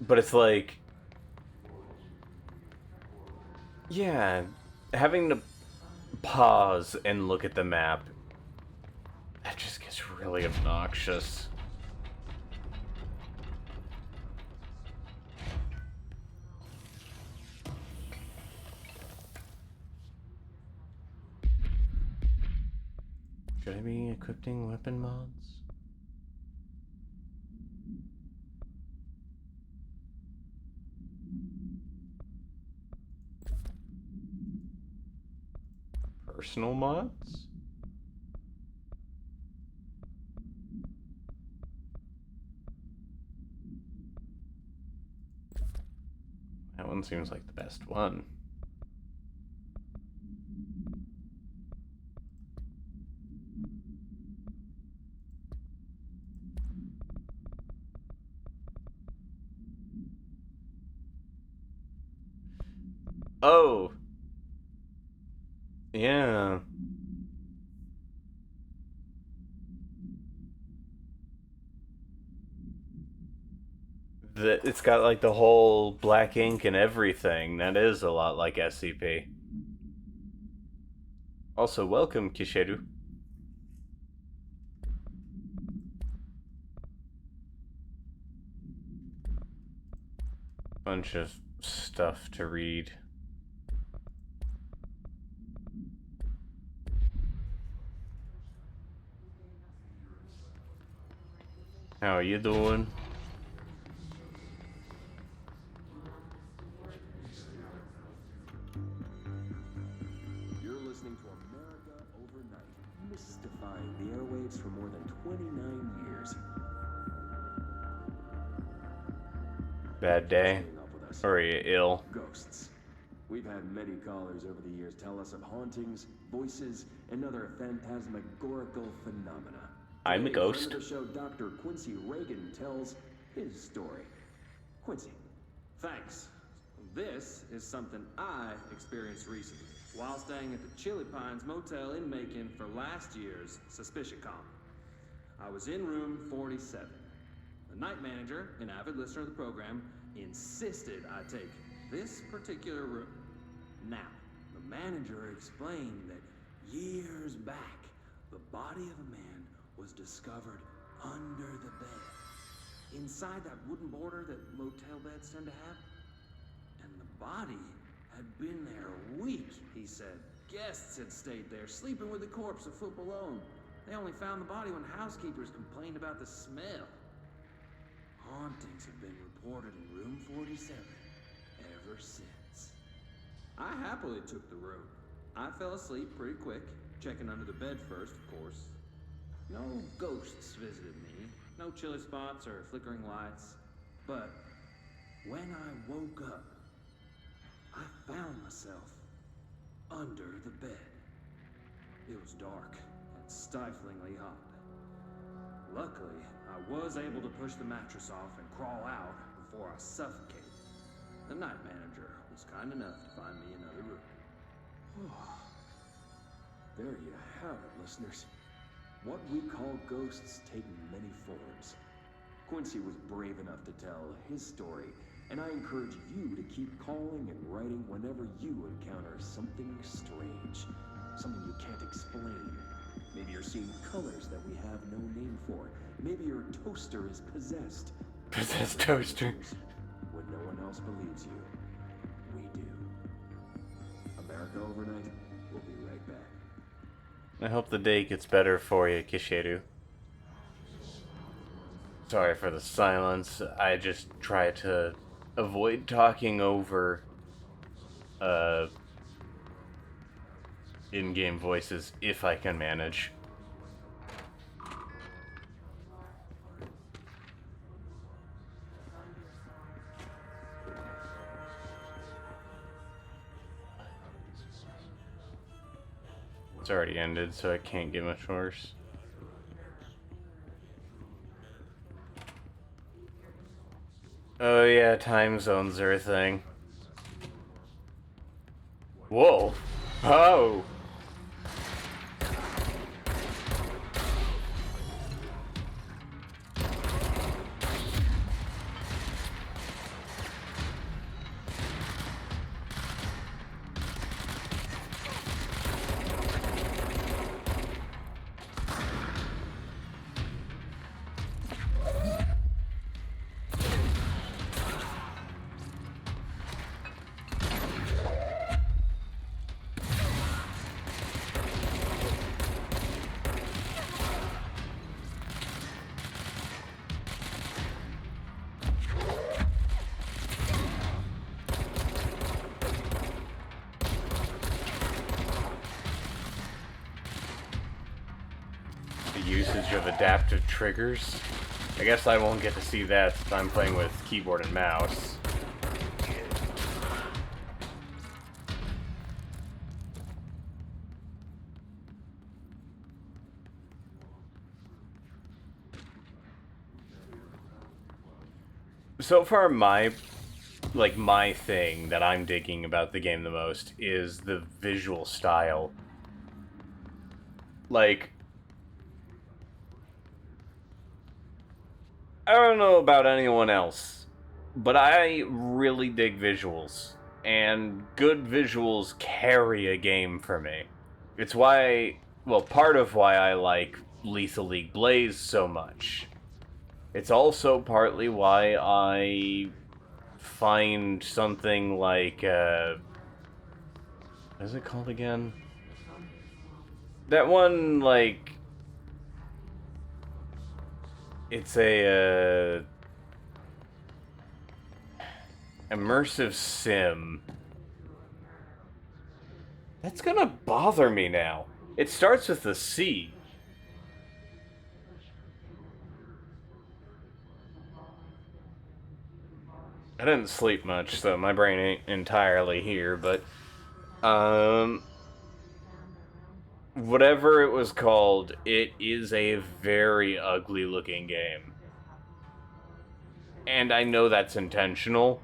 But it's like, yeah, having to pause and look at the map, that just gets really obnoxious. Should I be equipping weapon mods? Personal mods? That one seems like the best one. Oh! Yeah. It's got like the whole black ink and everything. That is a lot like SCP. Also, welcome, Kishiru. Bunch of stuff to read. How are you doing? You're listening to America Overnight, mystifying the airwaves for more than 29 years. Bad day? Staying up with us. Or are you ill? Ghosts. We've had many callers over the years tell us of hauntings, voices, and other phantasmagorical phenomena. I'm a Today, ghost. friend of the show, Dr. Quincy Reagan tells his story. Quincy, thanks. This is something I experienced recently while staying at the Chili Pines Motel in Macon for last year's SuspiciaCon. I was in room 47. The night manager, an avid listener of the program, insisted I take this particular room. Now, the manager explained that years back, the body of a man was discovered under the bed, inside that wooden border that motel beds tend to have. And the body had been there a week, he said. Guests had stayed there, sleeping with the corpse a foot below them. They only found the body when housekeepers complained about the smell. Hauntings have been reported in room 47 ever since. I happily took the room. I fell asleep pretty quick, checking under the bed first, of course. No ghosts visited me, no chilly spots or flickering lights. But when I woke up, I found myself under the bed. It was dark and stiflingly hot. Luckily, I was able to push the mattress off and crawl out before I suffocated. The night manager was kind enough to find me another room. There you have it, listeners. What we call ghosts take many forms. Quincy was brave enough to tell his story, and I encourage you to keep calling and writing whenever you encounter something strange, something you can't explain. Maybe you're seeing colors that we have no name for. Maybe your toaster is possessed. Possessed toaster. When no one else believes you, we do. America Overnight, we'll be right back. I hope the day gets better for you, Kishiru. Sorry for the silence. I just try to avoid talking over in-game voices if I can manage. It's already ended, so it can't get much worse. Oh yeah, time zones are a thing. Whoa! Oh! Usage of adaptive triggers. I guess I won't get to see that if I'm playing with keyboard and mouse. So far, my thing that I'm digging about the game the most is the visual style. Like, I don't know about anyone else, but I really dig visuals, and good visuals carry a game for me. It's why, well, part of why I like Lethal League Blaze so much. It's also partly why I find something like, what is it called again? That one, like, it's a immersive sim. That's gonna bother me now. It starts with a C. I didn't sleep much, so my brain ain't entirely here, but whatever it was called, it is a very ugly looking game. And I know that's intentional,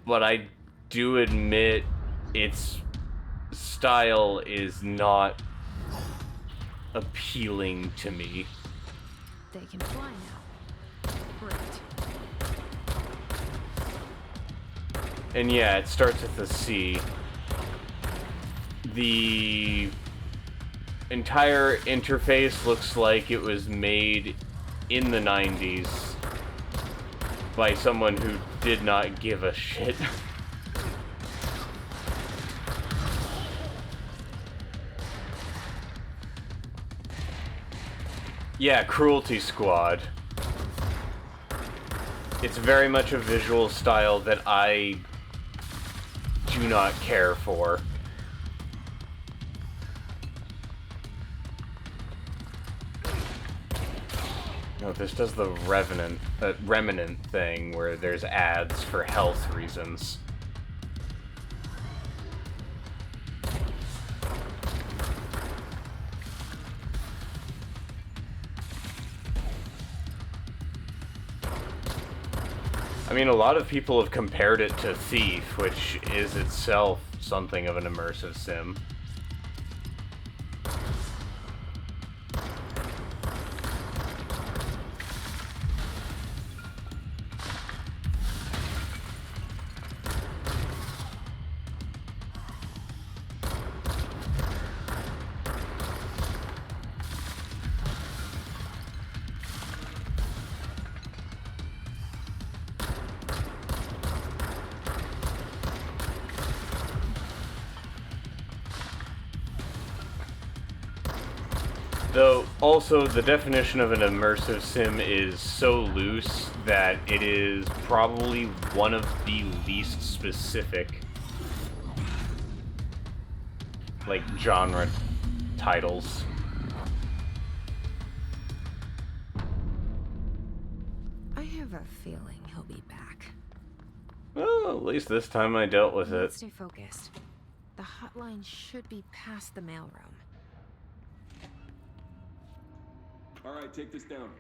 but I do admit its style is not appealing to me. They can fly now. Great. And yeah, it starts with a C. The entire interface looks like it was made in the 90s by someone who did not give a shit. Yeah, Cruelty Squad. It's very much a visual style that I do not care for. No, this does the Remnant thing where there's ads for health reasons. I mean, a lot of people have compared it to Thief, which is itself something of an immersive sim. Though, also, the definition of an immersive sim is so loose that it is probably one of the least specific, like, genre titles. I have a feeling he'll be back. Well, at least this time I dealt with Let's it. stay focused. The hotline should be past the mailroom. Alright, take this down.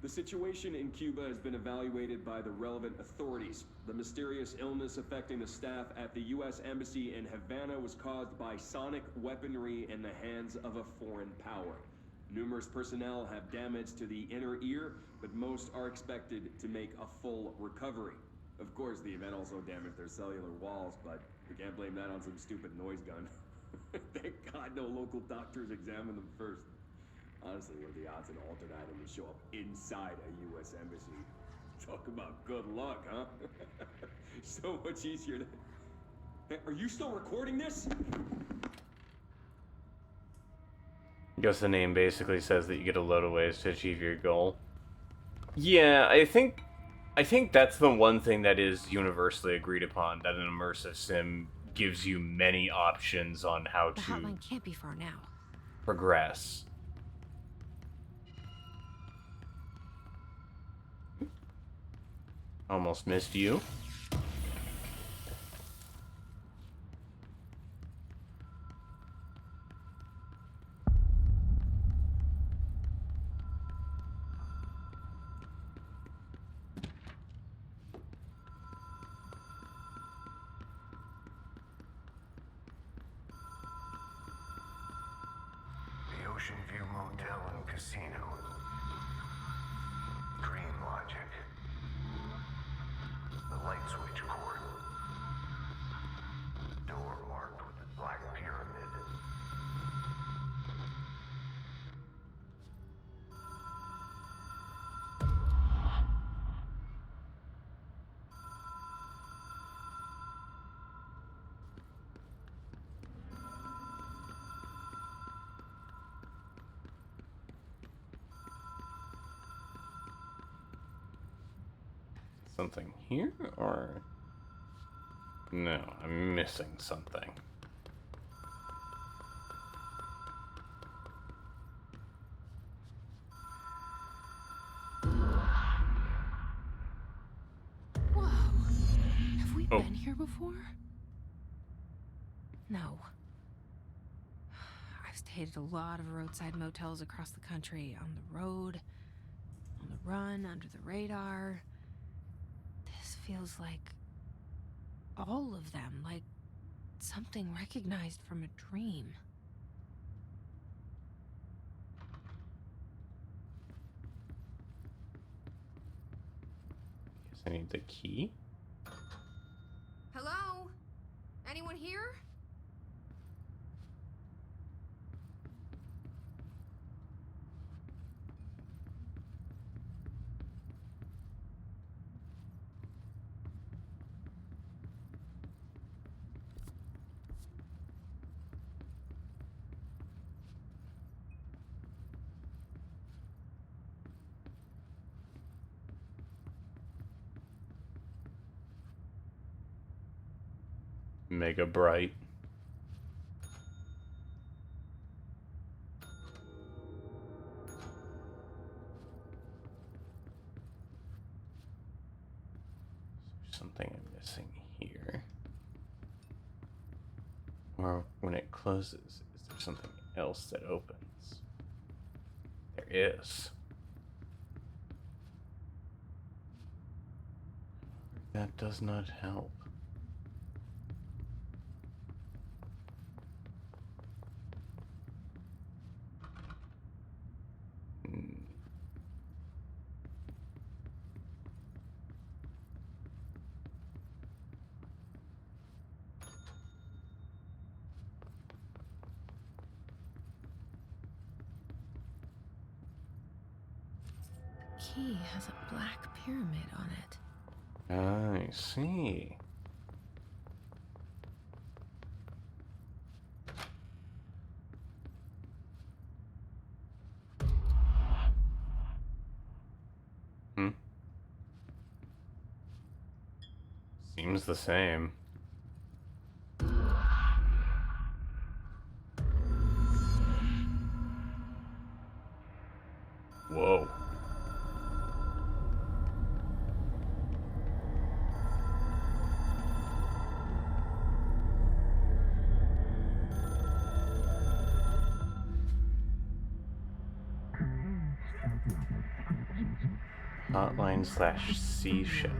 The situation in Cuba has been evaluated by the relevant authorities. The mysterious illness affecting the staff at the U.S. Embassy in Havana was caused by sonic weaponry in the hands of a foreign power. Numerous personnel have damage to the inner ear, but most are expected to make a full recovery. Of course, the event also damaged their cellular walls, but we can't blame that on some stupid noise gun. Thank God no local doctors examined them first. Honestly, what are the odds an altered item would show up inside a U.S. embassy? Talk about good luck, huh? So much easier than... Hey, are you still recording this? I guess the name basically says that you get a load of ways to achieve your goal. Yeah, I think that's the one thing that is universally agreed upon, that an immersive sim gives you many options on how The to hotline can't be far now. progress. Almost missed you. The Ocean View Motel and Casino. Dream Logic. The light switch cord. Door marked with the Black Pyramid. Something here, or... No, I'm missing something. Whoa. Have we Oh. been here before? No. I've stayed at a lot of roadside motels across the country, on the road, on the run, under the radar. This feels like all of them, like something recognized from a dream. Guess I need the key. Hello? Anyone here? Mega bright. There's something I'm missing here. Or when it closes, is there something else that opens? There is. That does not help. Key has a black pyramid on it. I see. Seems the same. Whoa. Hotline/seashell.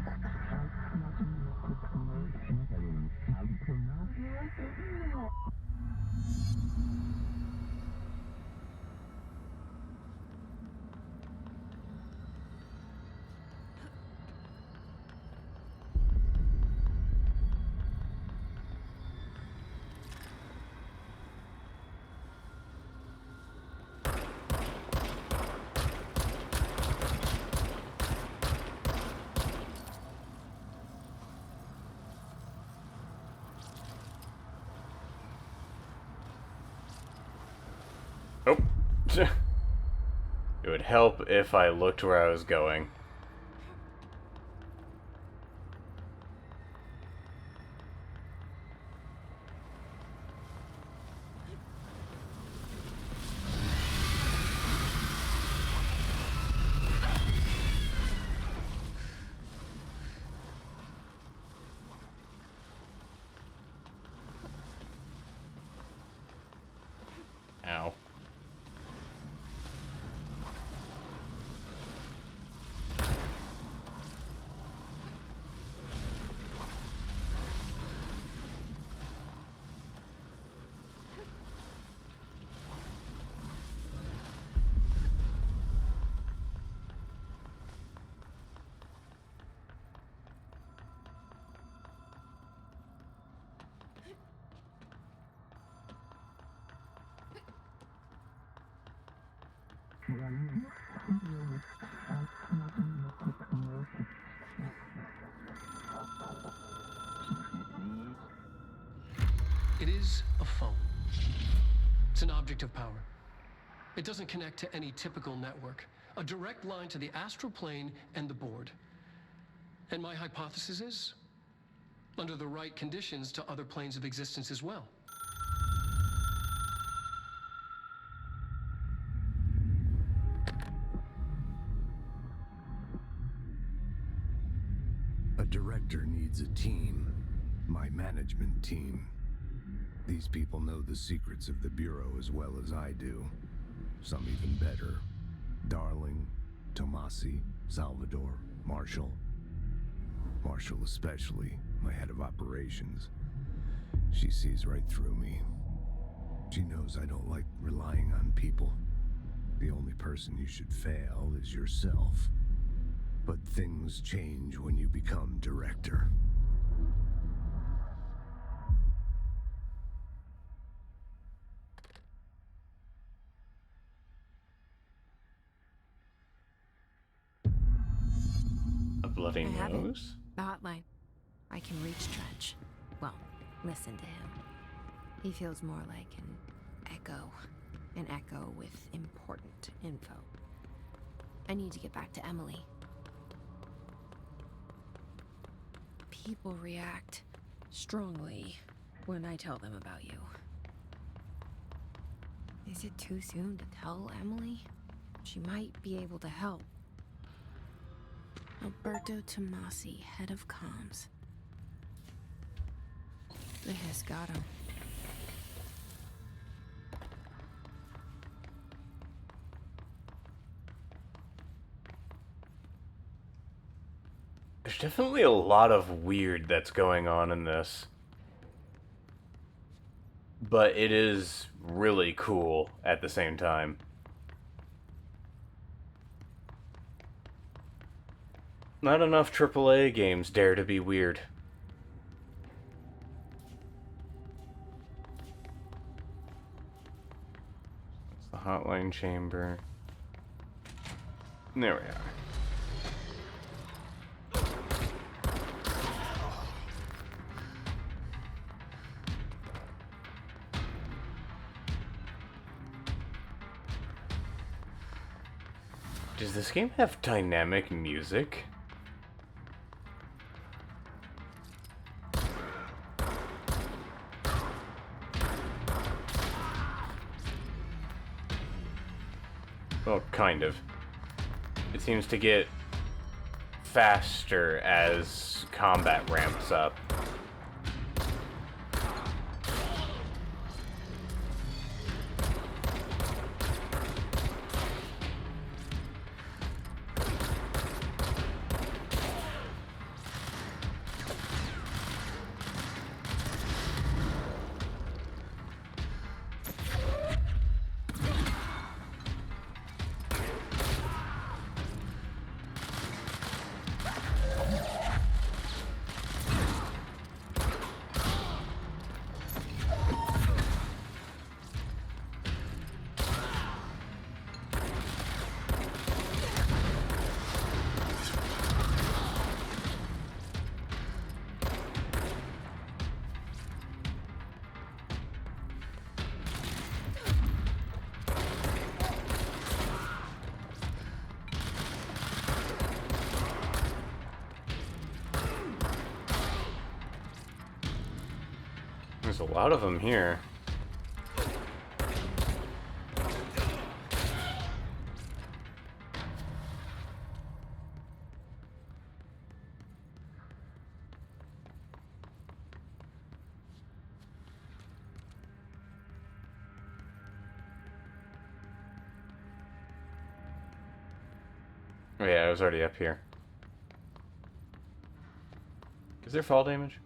Oh. It would help if I looked where I was going. Ow. It is a phone. It's an object of power. It doesn't connect to any typical network. A direct line to the astral plane and the board. And my hypothesis is, under the right conditions, to other planes of existence as well. A director needs a team. My management team. These people know the secrets of the Bureau as well as I do. Some even better. Darling, Tomasi, Salvador, Marshall. Marshall especially, my head of operations. She sees right through me. She knows I don't like relying on people. The only person you should fail is yourself. But things change when you become director. A bloody I have it. nose? The hotline. I can reach Trench. Well, listen to him. He feels more like an echo. An echo with important info. I need to get back to Emily. People react strongly when I tell them about you. Is it too soon to tell Emily? She might be able to help. Alberto Tomasi, head of comms. This got him. definitely a lot of weird that's going on in this. But it is really cool at the same time. Not enough AAA games dare to be weird. It's the hotline chamber. There we are. Does this game have dynamic music? Well, kind of. It seems to get faster as combat ramps up. There's a lot of them here. Oh yeah, I was already up here. Is there fall damage?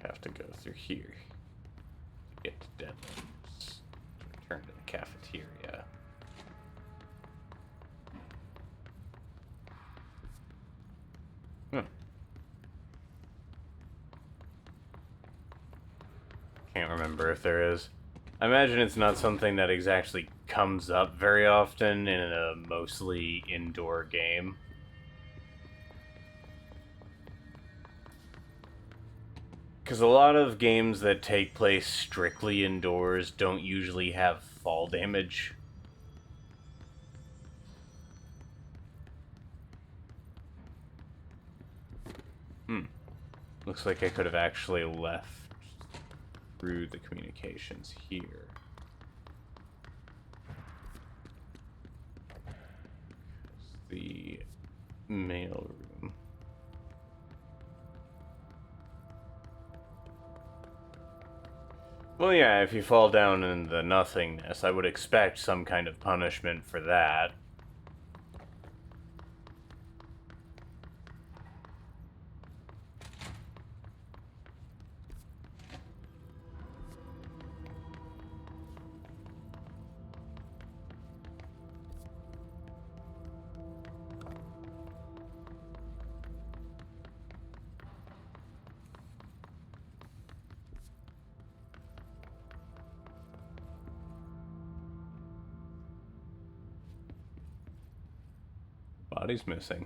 Have to go through here to get to Deadlands. Return to the cafeteria. Can't remember if there is. I imagine it's not something that exactly comes up very often in a mostly indoor game. Because a lot of games that take place strictly indoors don't usually have fall damage. Looks like I could have actually left through the communications here. The mail room. Well, yeah, if you fall down in the nothingness, I would expect some kind of punishment for that. Body's missing.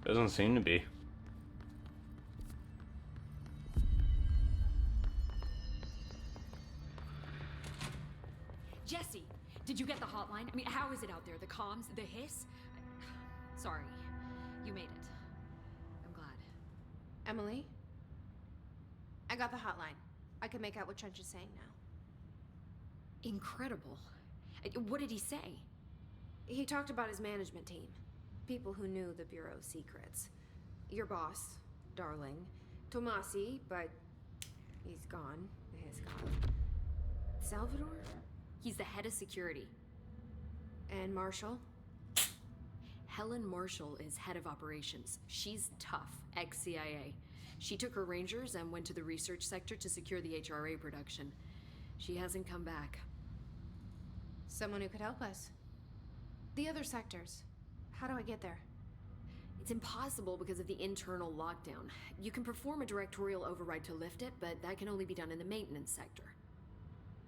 Doesn't seem to be. Jesse, did you get the hotline? I mean, how is it out there? The comms, the hiss? Sorry, you made it. I'm glad. Emily? I got the hotline. I can make out what Trench is saying now. Incredible. What did he say? He talked about his management team. People who knew the Bureau's secrets. Your boss, Darling. Tomasi, but he's gone. He's gone. Salvador? He's the head of security. And Marshall? Helen Marshall is head of operations. She's tough, ex-CIA. She took her Rangers and went to the research sector to secure the HRA production. She hasn't come back. Someone who could help us. The other sectors. How do I get there? It's impossible because of the internal lockdown. You can perform a directorial override to lift it, but that can only be done in the maintenance sector.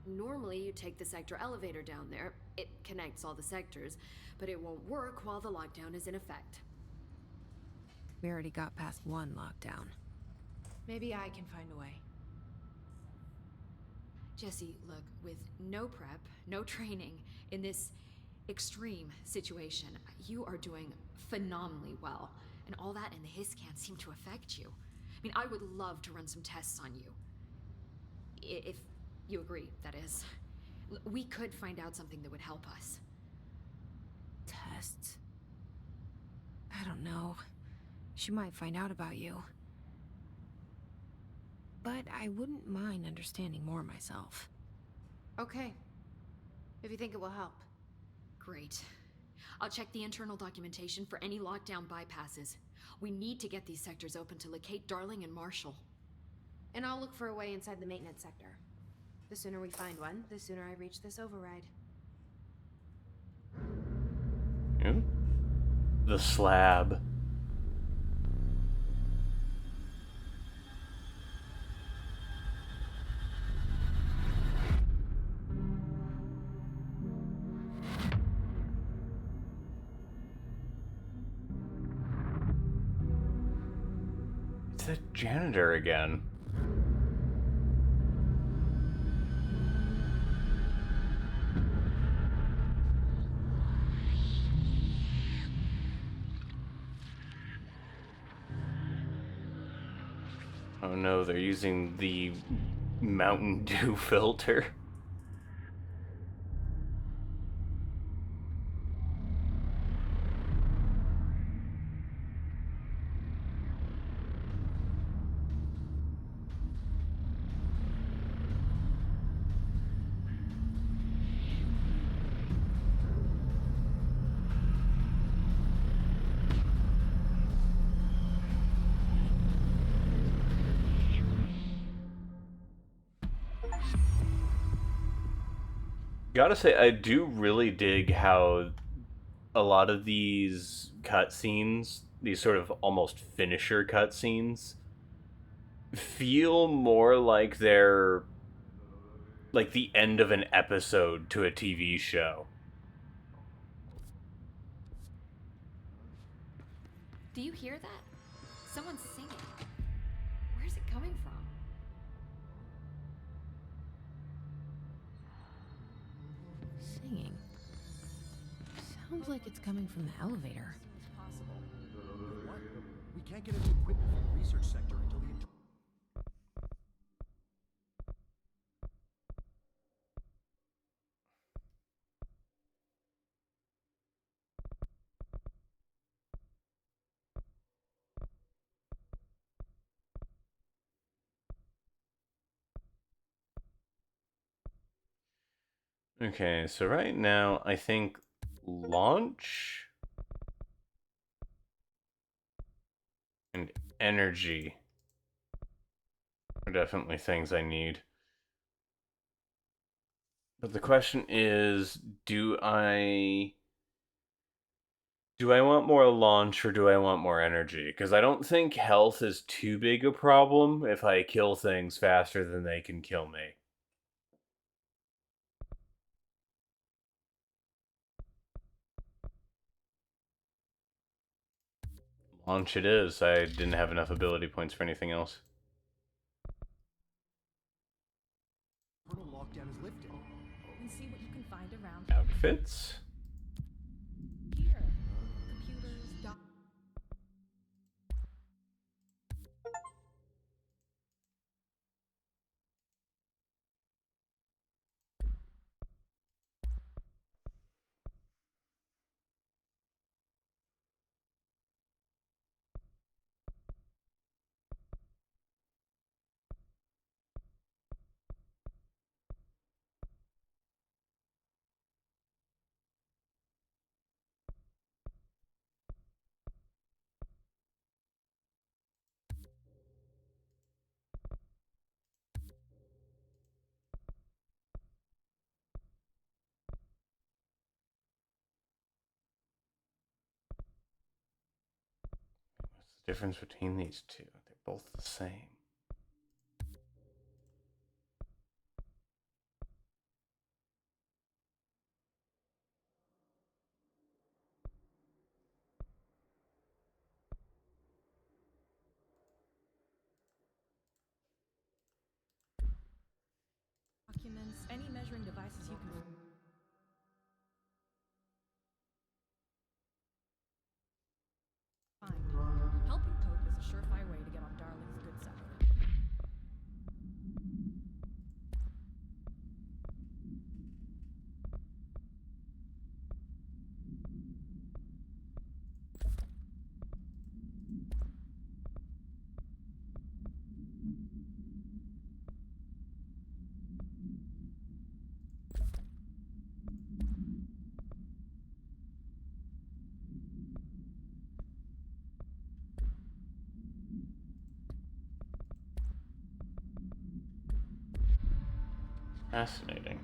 Normally, you take the sector elevator down there. It connects all the sectors, but it won't work while the lockdown is in effect. We already got past one lockdown. Maybe I can find a way. Jesse, look, with no prep, no training, in this extreme situation, you are doing phenomenally well. And all that and the hiss can't seem to affect you. I mean, I would love to run some tests on you. If you agree, that is. We could find out something that would help us. Tests? I don't know. She might find out about you. But I wouldn't mind understanding more myself. Okay. If you think it will help. Great. I'll check the internal documentation for any lockdown bypasses. We need to get these sectors open to locate Darling and Marshall. And I'll look for a way inside the maintenance sector. The sooner we find one, the sooner I reach this override. The slab. It's that janitor again. Oh no, they're using the Mountain Dew filter. Gotta say, I do really dig how a lot of these cutscenes, these sort of almost finisher cutscenes, feel more like they're like the end of an episode to a TV show. Do you hear that? Someone's singing. Where's it coming from? Singing. Sounds like it's coming from the elevator. What? We can't get any equipment from the research sector until the... Okay, so right now, I think launch and energy are definitely things I need. But the question is, do I want more launch or do I want more energy? Because I don't think health is too big a problem if I kill things faster than they can kill me. Launch it is. I didn't have enough ability points for anything else. Portal lockdown is lifted. And see what you can find around Outfits? here. Computers, What's the difference between these two? They're both the same. documents, any measuring devices you can find. Helping Pope is a surefire way to get on Darling's good side. Fascinating.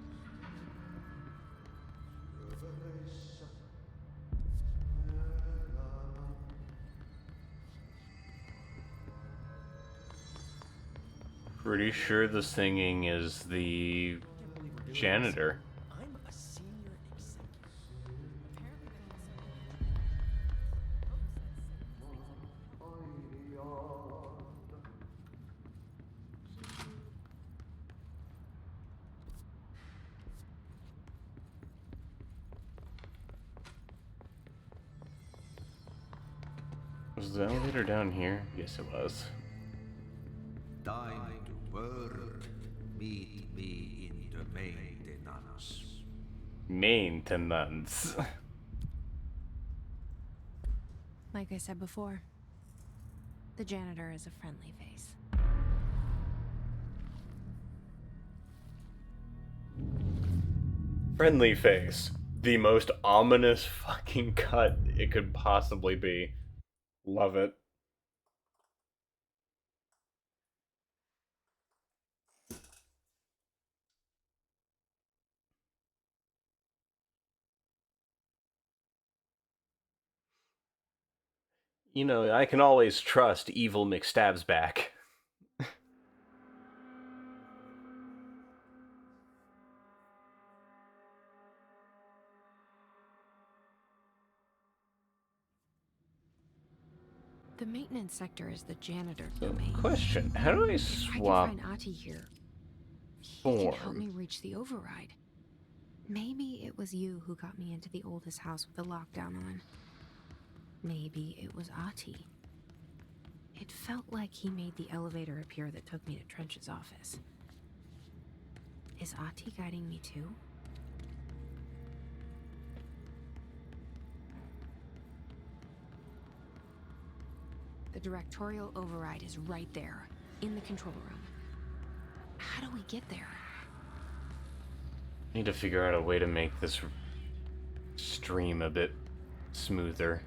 Pretty sure the singing is the janitor. I'm a senior executive. Was the elevator down here? Yes, it was. Time to work. Meet me in the maintenance. Maintenance. Like I said before, the janitor is a friendly face. Friendly face. The most ominous fucking cut it could possibly be. Love it. You know, I can always trust evil McStab's back. The maintenance sector is the janitor domain. Question, how do I If swap I could find Ahti here, he could help form? me reach the override. Maybe it was you who got me into the oldest house with the lockdown on. Maybe it was Ahti. It felt like he made the elevator appear that took me to Trench's office. Is Ahti guiding me too? The directorial override is right there, in the control room. How do we get there? Need to figure out a way to make this stream a bit smoother.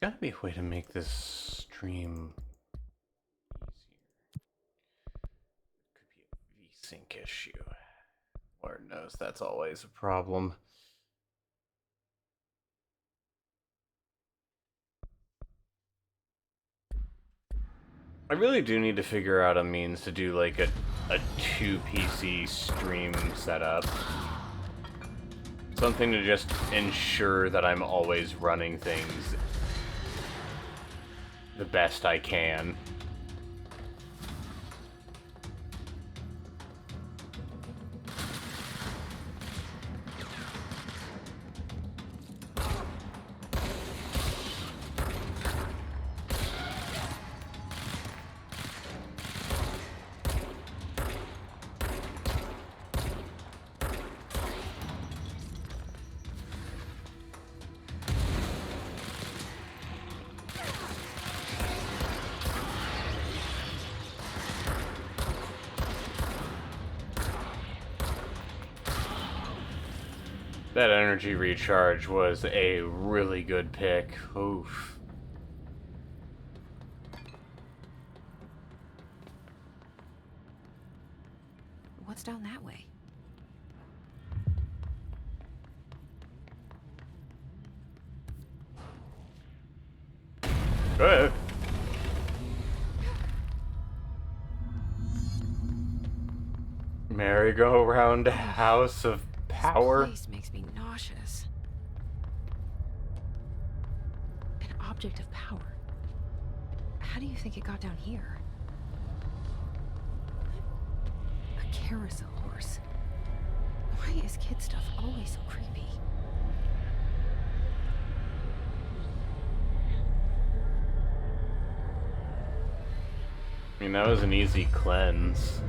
Gotta be a way to make this stream easier. Could be a VSync issue. Lord knows that's always a problem. I really do need to figure out a means to do like a 2 PC stream setup. Something to just ensure that I'm always running things the best I can. That energy recharge was a really good pick. Oof. What's down that way? Good. Merry-go-round house of power. This place makes me nauseous. An object of power. How do you think it got down here? A carousel horse. Why is kid stuff always so creepy? I mean, that was an easy cleanse.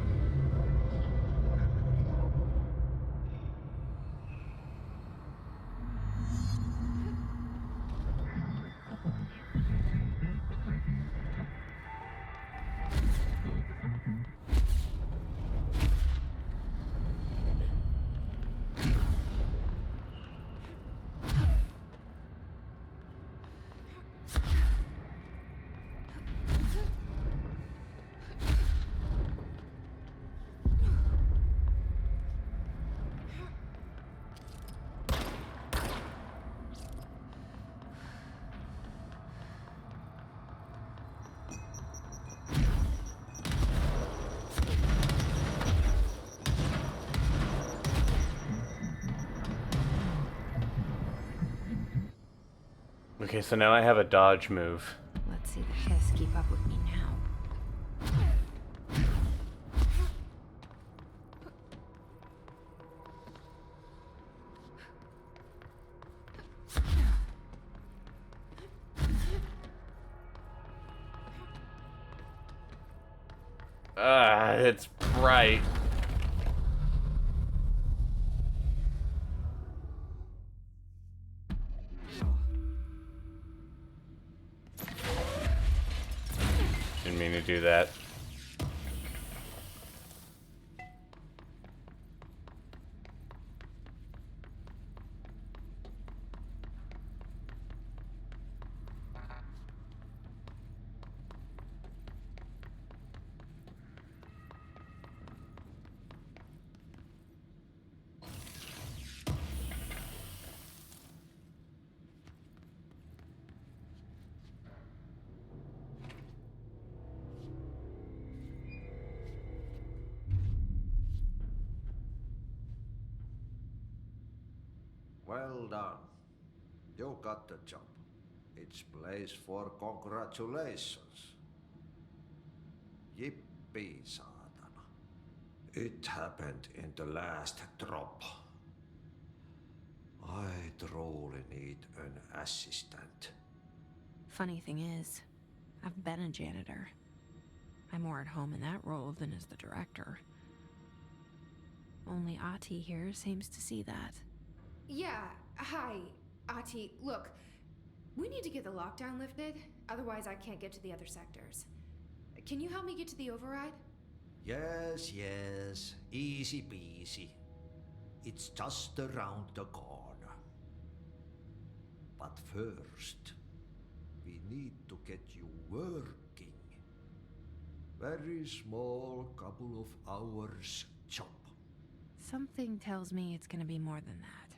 Okay, so now I have a dodge move. Let's see the Hiss keep up with me now. It's bright. Didn't mean to do that. Well done. You got the job. It's place for congratulations. Yippee, saatana. It happened in the last drop. I truly need an assistant. Funny thing is, I've been a janitor. I'm more at home in that role than as the director. Only Ahti here seems to see that. Yeah, hi, Ahti. Look, we need to get the lockdown lifted, otherwise I can't get to the other sectors. Can you help me get to the override? Yes, yes. Easy peasy. It's just around the corner. But first, we we need to get you working. Very small, couple of hours job. Something tells me it's gonna be more than that.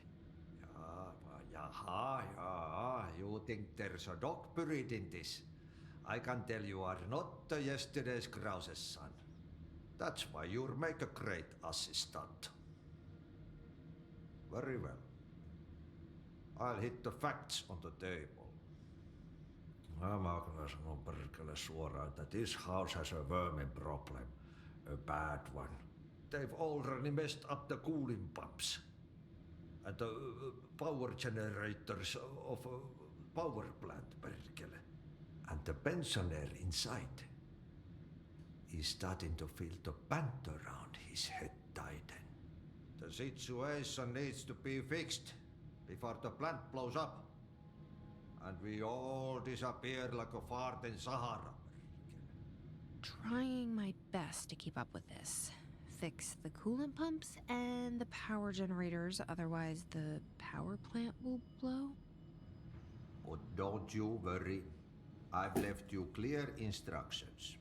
Yeah. You think there's a dog buried in this? I can tell you are not yesterday's Krause's son. That's why you'll make a great assistant. Very well. I'll hit the facts on the table. Mä kyllä sanon perkele suoraan, that this house has a vermin problem. A bad one. They've already messed up the cooling pumps. And the power generators of a power plant, perkele. And the pensioner inside is starting to feel the band around his head tighten. The situation needs to be fixed before the plant blows up. And we all disappear like a fart in Sahara. Trying my best to keep up with this. Fix the coolant pumps and the power generators, otherwise the power plant will blow. But don't you worry. I've left you clear instructions.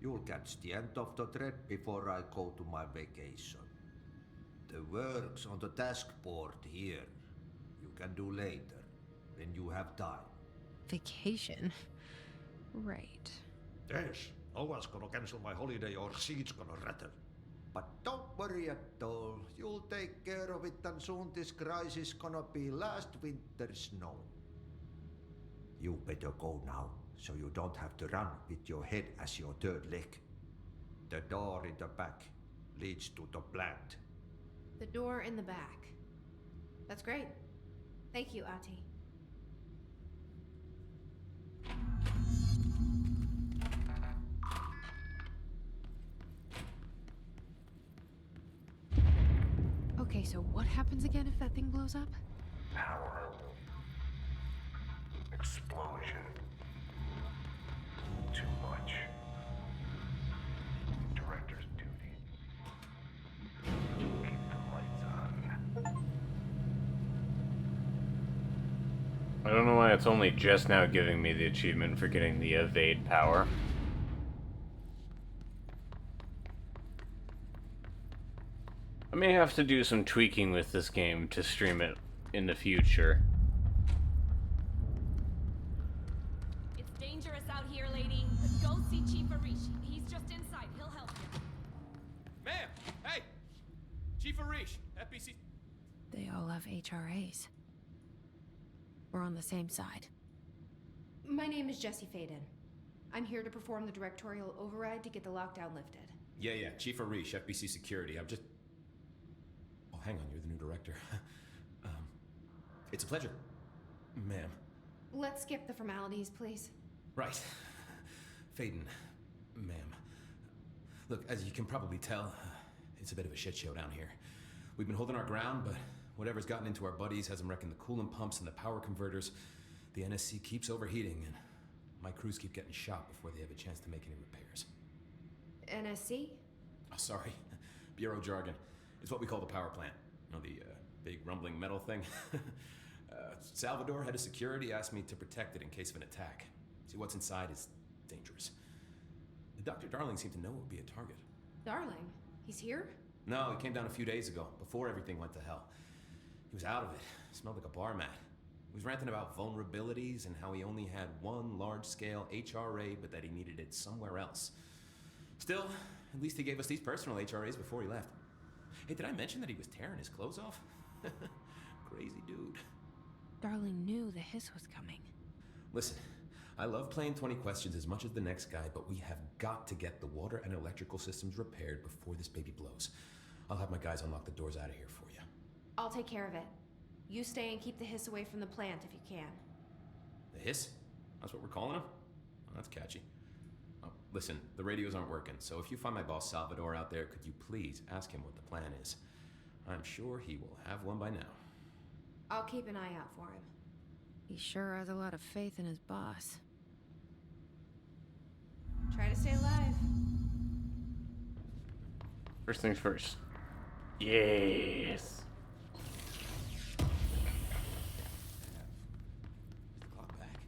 You'll catch the end of the thread before I go to my vacation. The work's on the task board here. You can do later, when you have time. Vacation? Right. Yes, no one's gonna cancel my holiday or seat's gonna rattle. But don't worry at all. You'll take care of it and soon this crisis gonna be last winter's snow. You better go now, so you don't have to run with your head as your third leg. The door in the back leads to the plant. The door in the back. That's great. Thank you, Ahti. Okay, so what happens again if that thing blows up? Power. Explosion. Too much. Director's duty. Keep the lights on. I don't know why it's only just now giving me the achievement for getting the evade power. I may have to do some tweaking with this game to stream it in the future. It's dangerous out here, lady. Go see Chief Arish. He's just inside. He'll help you. Ma'am! Hey! Chief Arish, FBC... They all have HRAs. We're on the same side. My name is Jesse Faden. I'm here to perform the directorial override to get the lockdown lifted. Yeah, Chief Arish, FBC Security. I'm just... Oh, hang on, you're the new director. It's a pleasure, ma'am. Let's skip the formalities, please. Right. Faden, ma'am. Look, as you can probably tell, it's a bit of a shit show down here. We've been holding our ground, but whatever's gotten into our buddies has them wrecking the coolant pumps and the power converters. The NSC keeps overheating, and my crews keep getting shot before they have a chance to make any repairs. NSC? Oh, sorry. Bureau jargon. It's what we call the power plant. You know, the big rumbling metal thing? Salvador, head of security, asked me to protect it in case of an attack. See, what's inside is dangerous. Dr. Darling seemed to know it would be a target. Darling? He's here? No, he came down a few days ago, before everything went to hell. He was out of it. Smelled like a bar mat. He was ranting about vulnerabilities and how he only had one large-scale HRA, but that he needed it somewhere else. Still, at least he gave us these personal HRAs before he left. Hey, did I mention that he was tearing his clothes off? Crazy dude. Darling knew the hiss was coming. Listen, I love playing 20 questions as much as the next guy, but we have got to get the water and electrical systems repaired before this baby blows. I'll have my guys unlock the doors out of here for you. I'll take care of it. You stay and keep the hiss away from the plant if you can. The hiss? That's what we're calling him? Oh, that's catchy. Oh, listen, the radios aren't working, so if you find my boss Salvador out there, could you please ask him what the plan is? I'm sure he will have one by now. I'll keep an eye out for him. He sure has a lot of faith in his boss. Try to stay alive. First things first. Yes. Put the clock back.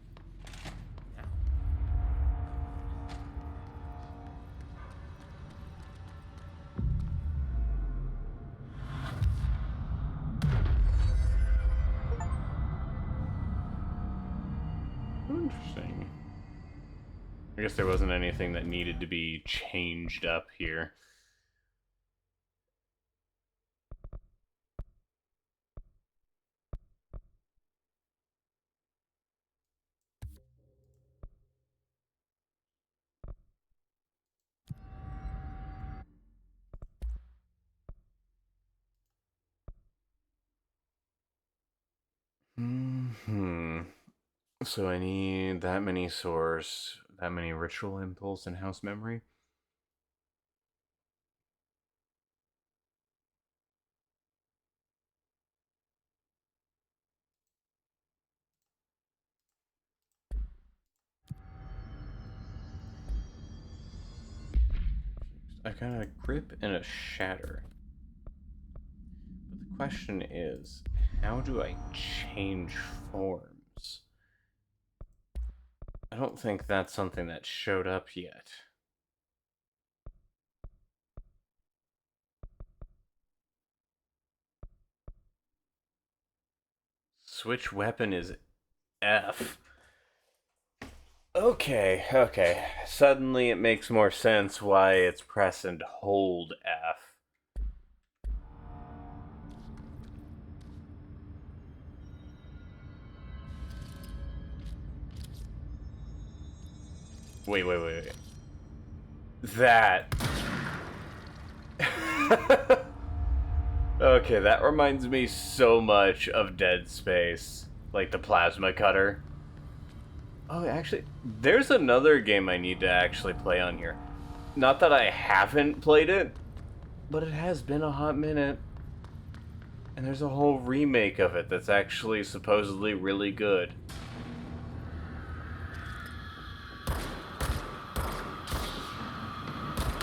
Interesting. I guess there wasn't anything that needed to be changed up here. So I need that many source, that many ritual impulse and house memory. I got a grip and a shatter. But the question is, how do I change forms? I don't think that's something that showed up yet. Switch weapon is F. Okay. Suddenly it makes more sense why it's press and hold F. Wait. That. Okay, that reminds me so much of Dead Space. Like the plasma cutter. Oh, actually, there's another game I need to actually play on here. Not that I haven't played it, but it has been a hot minute. And there's a whole remake of it that's actually supposedly really good.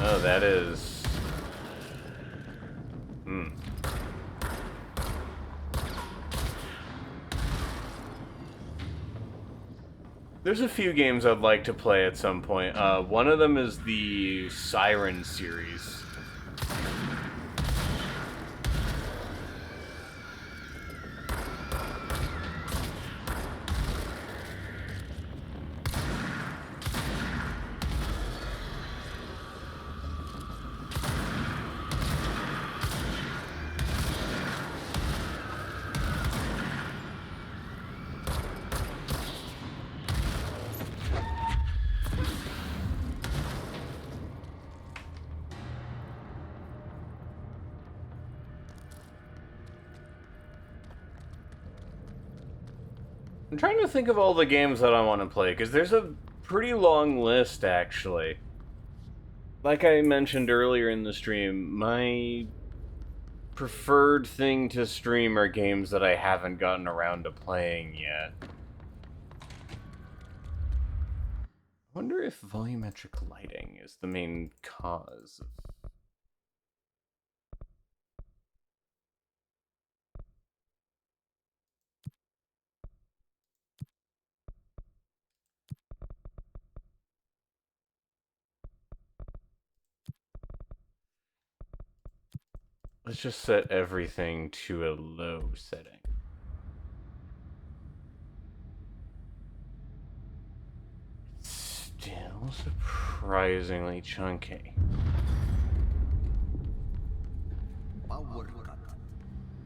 Oh, that is... There's a few games I'd like to play at some point. One of them is the Siren series. I'm trying to think of all the games that I want to play, because there's a pretty long list, actually. Like I mentioned earlier in the stream, my preferred thing to stream are games that I haven't gotten around to playing yet. I wonder if volumetric lighting is the main cause of... Let's just set everything to a low setting. It's still surprisingly chunky. Power cut.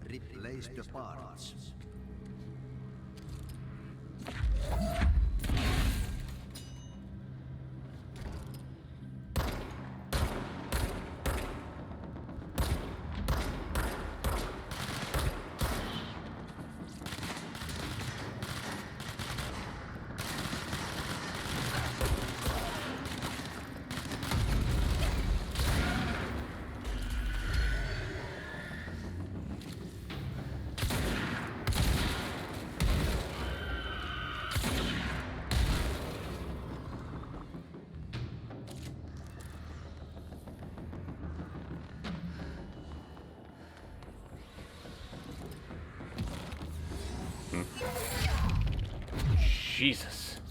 Replace the parts. Jesus.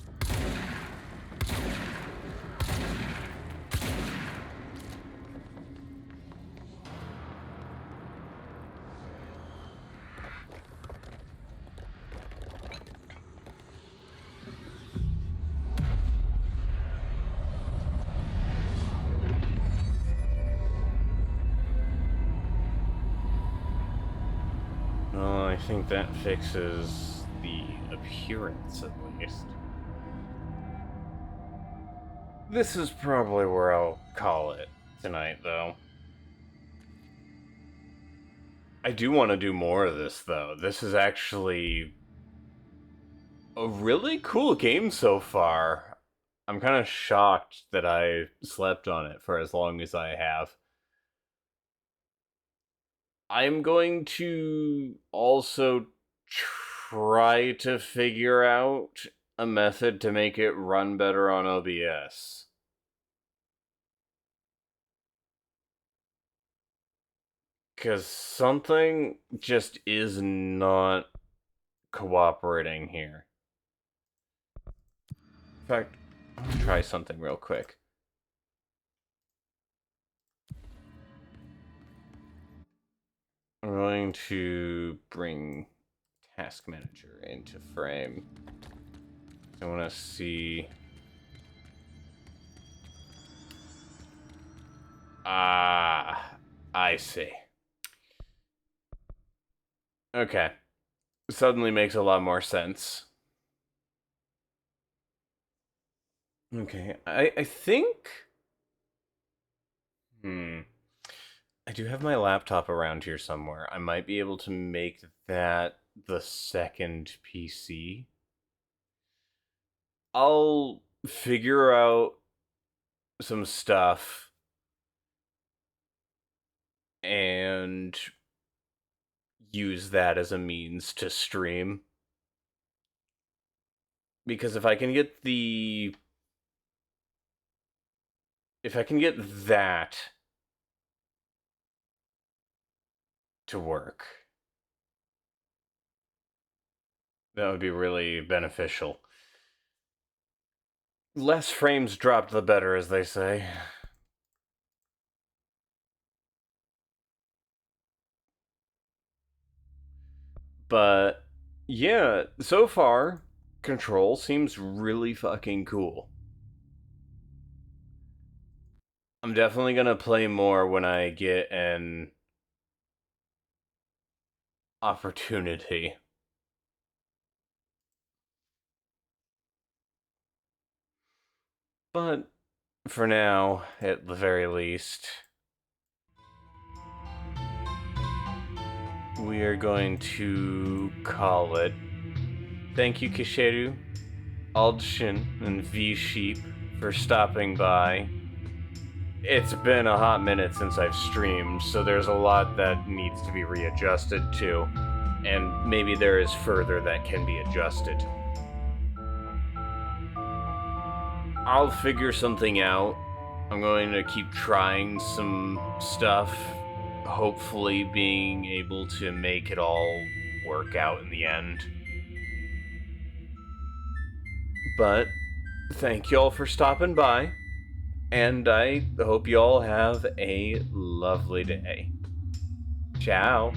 think that fixes the appearance, at least. This is probably where I'll call it tonight, though. I do want to do more of this, though. This is actually a really cool game so far. I'm kind of shocked that I slept on it for as long as I have. I'm going to also try to figure out a method to make it run better on OBS. Because something just is not cooperating here. In fact, I'll try something real quick. I'm going to bring Task Manager into frame. I want to see... Ah, I see. Okay. Suddenly makes a lot more sense. Okay, I think... I do have my laptop around here somewhere. I might be able to make that the second PC. I'll figure out some stuff and use that as a means to stream. Because if I can get that to work, that would be really beneficial. Less frames dropped, the better, as they say. But yeah, so far, Control seems really fucking cool. I'm definitely gonna play more when I get an opportunity. But for now, at the very least, we are going to call it. Thank you, Kishiru, Aldshin, and V-Sheep for stopping by. It's been a hot minute since I've streamed, so there's a lot that needs to be readjusted to, and maybe there is further that can be adjusted. I'll figure something out. I'm going to keep trying some stuff, hopefully being able to make it all work out in the end. But thank y'all for stopping by, and I hope y'all have a lovely day. Ciao.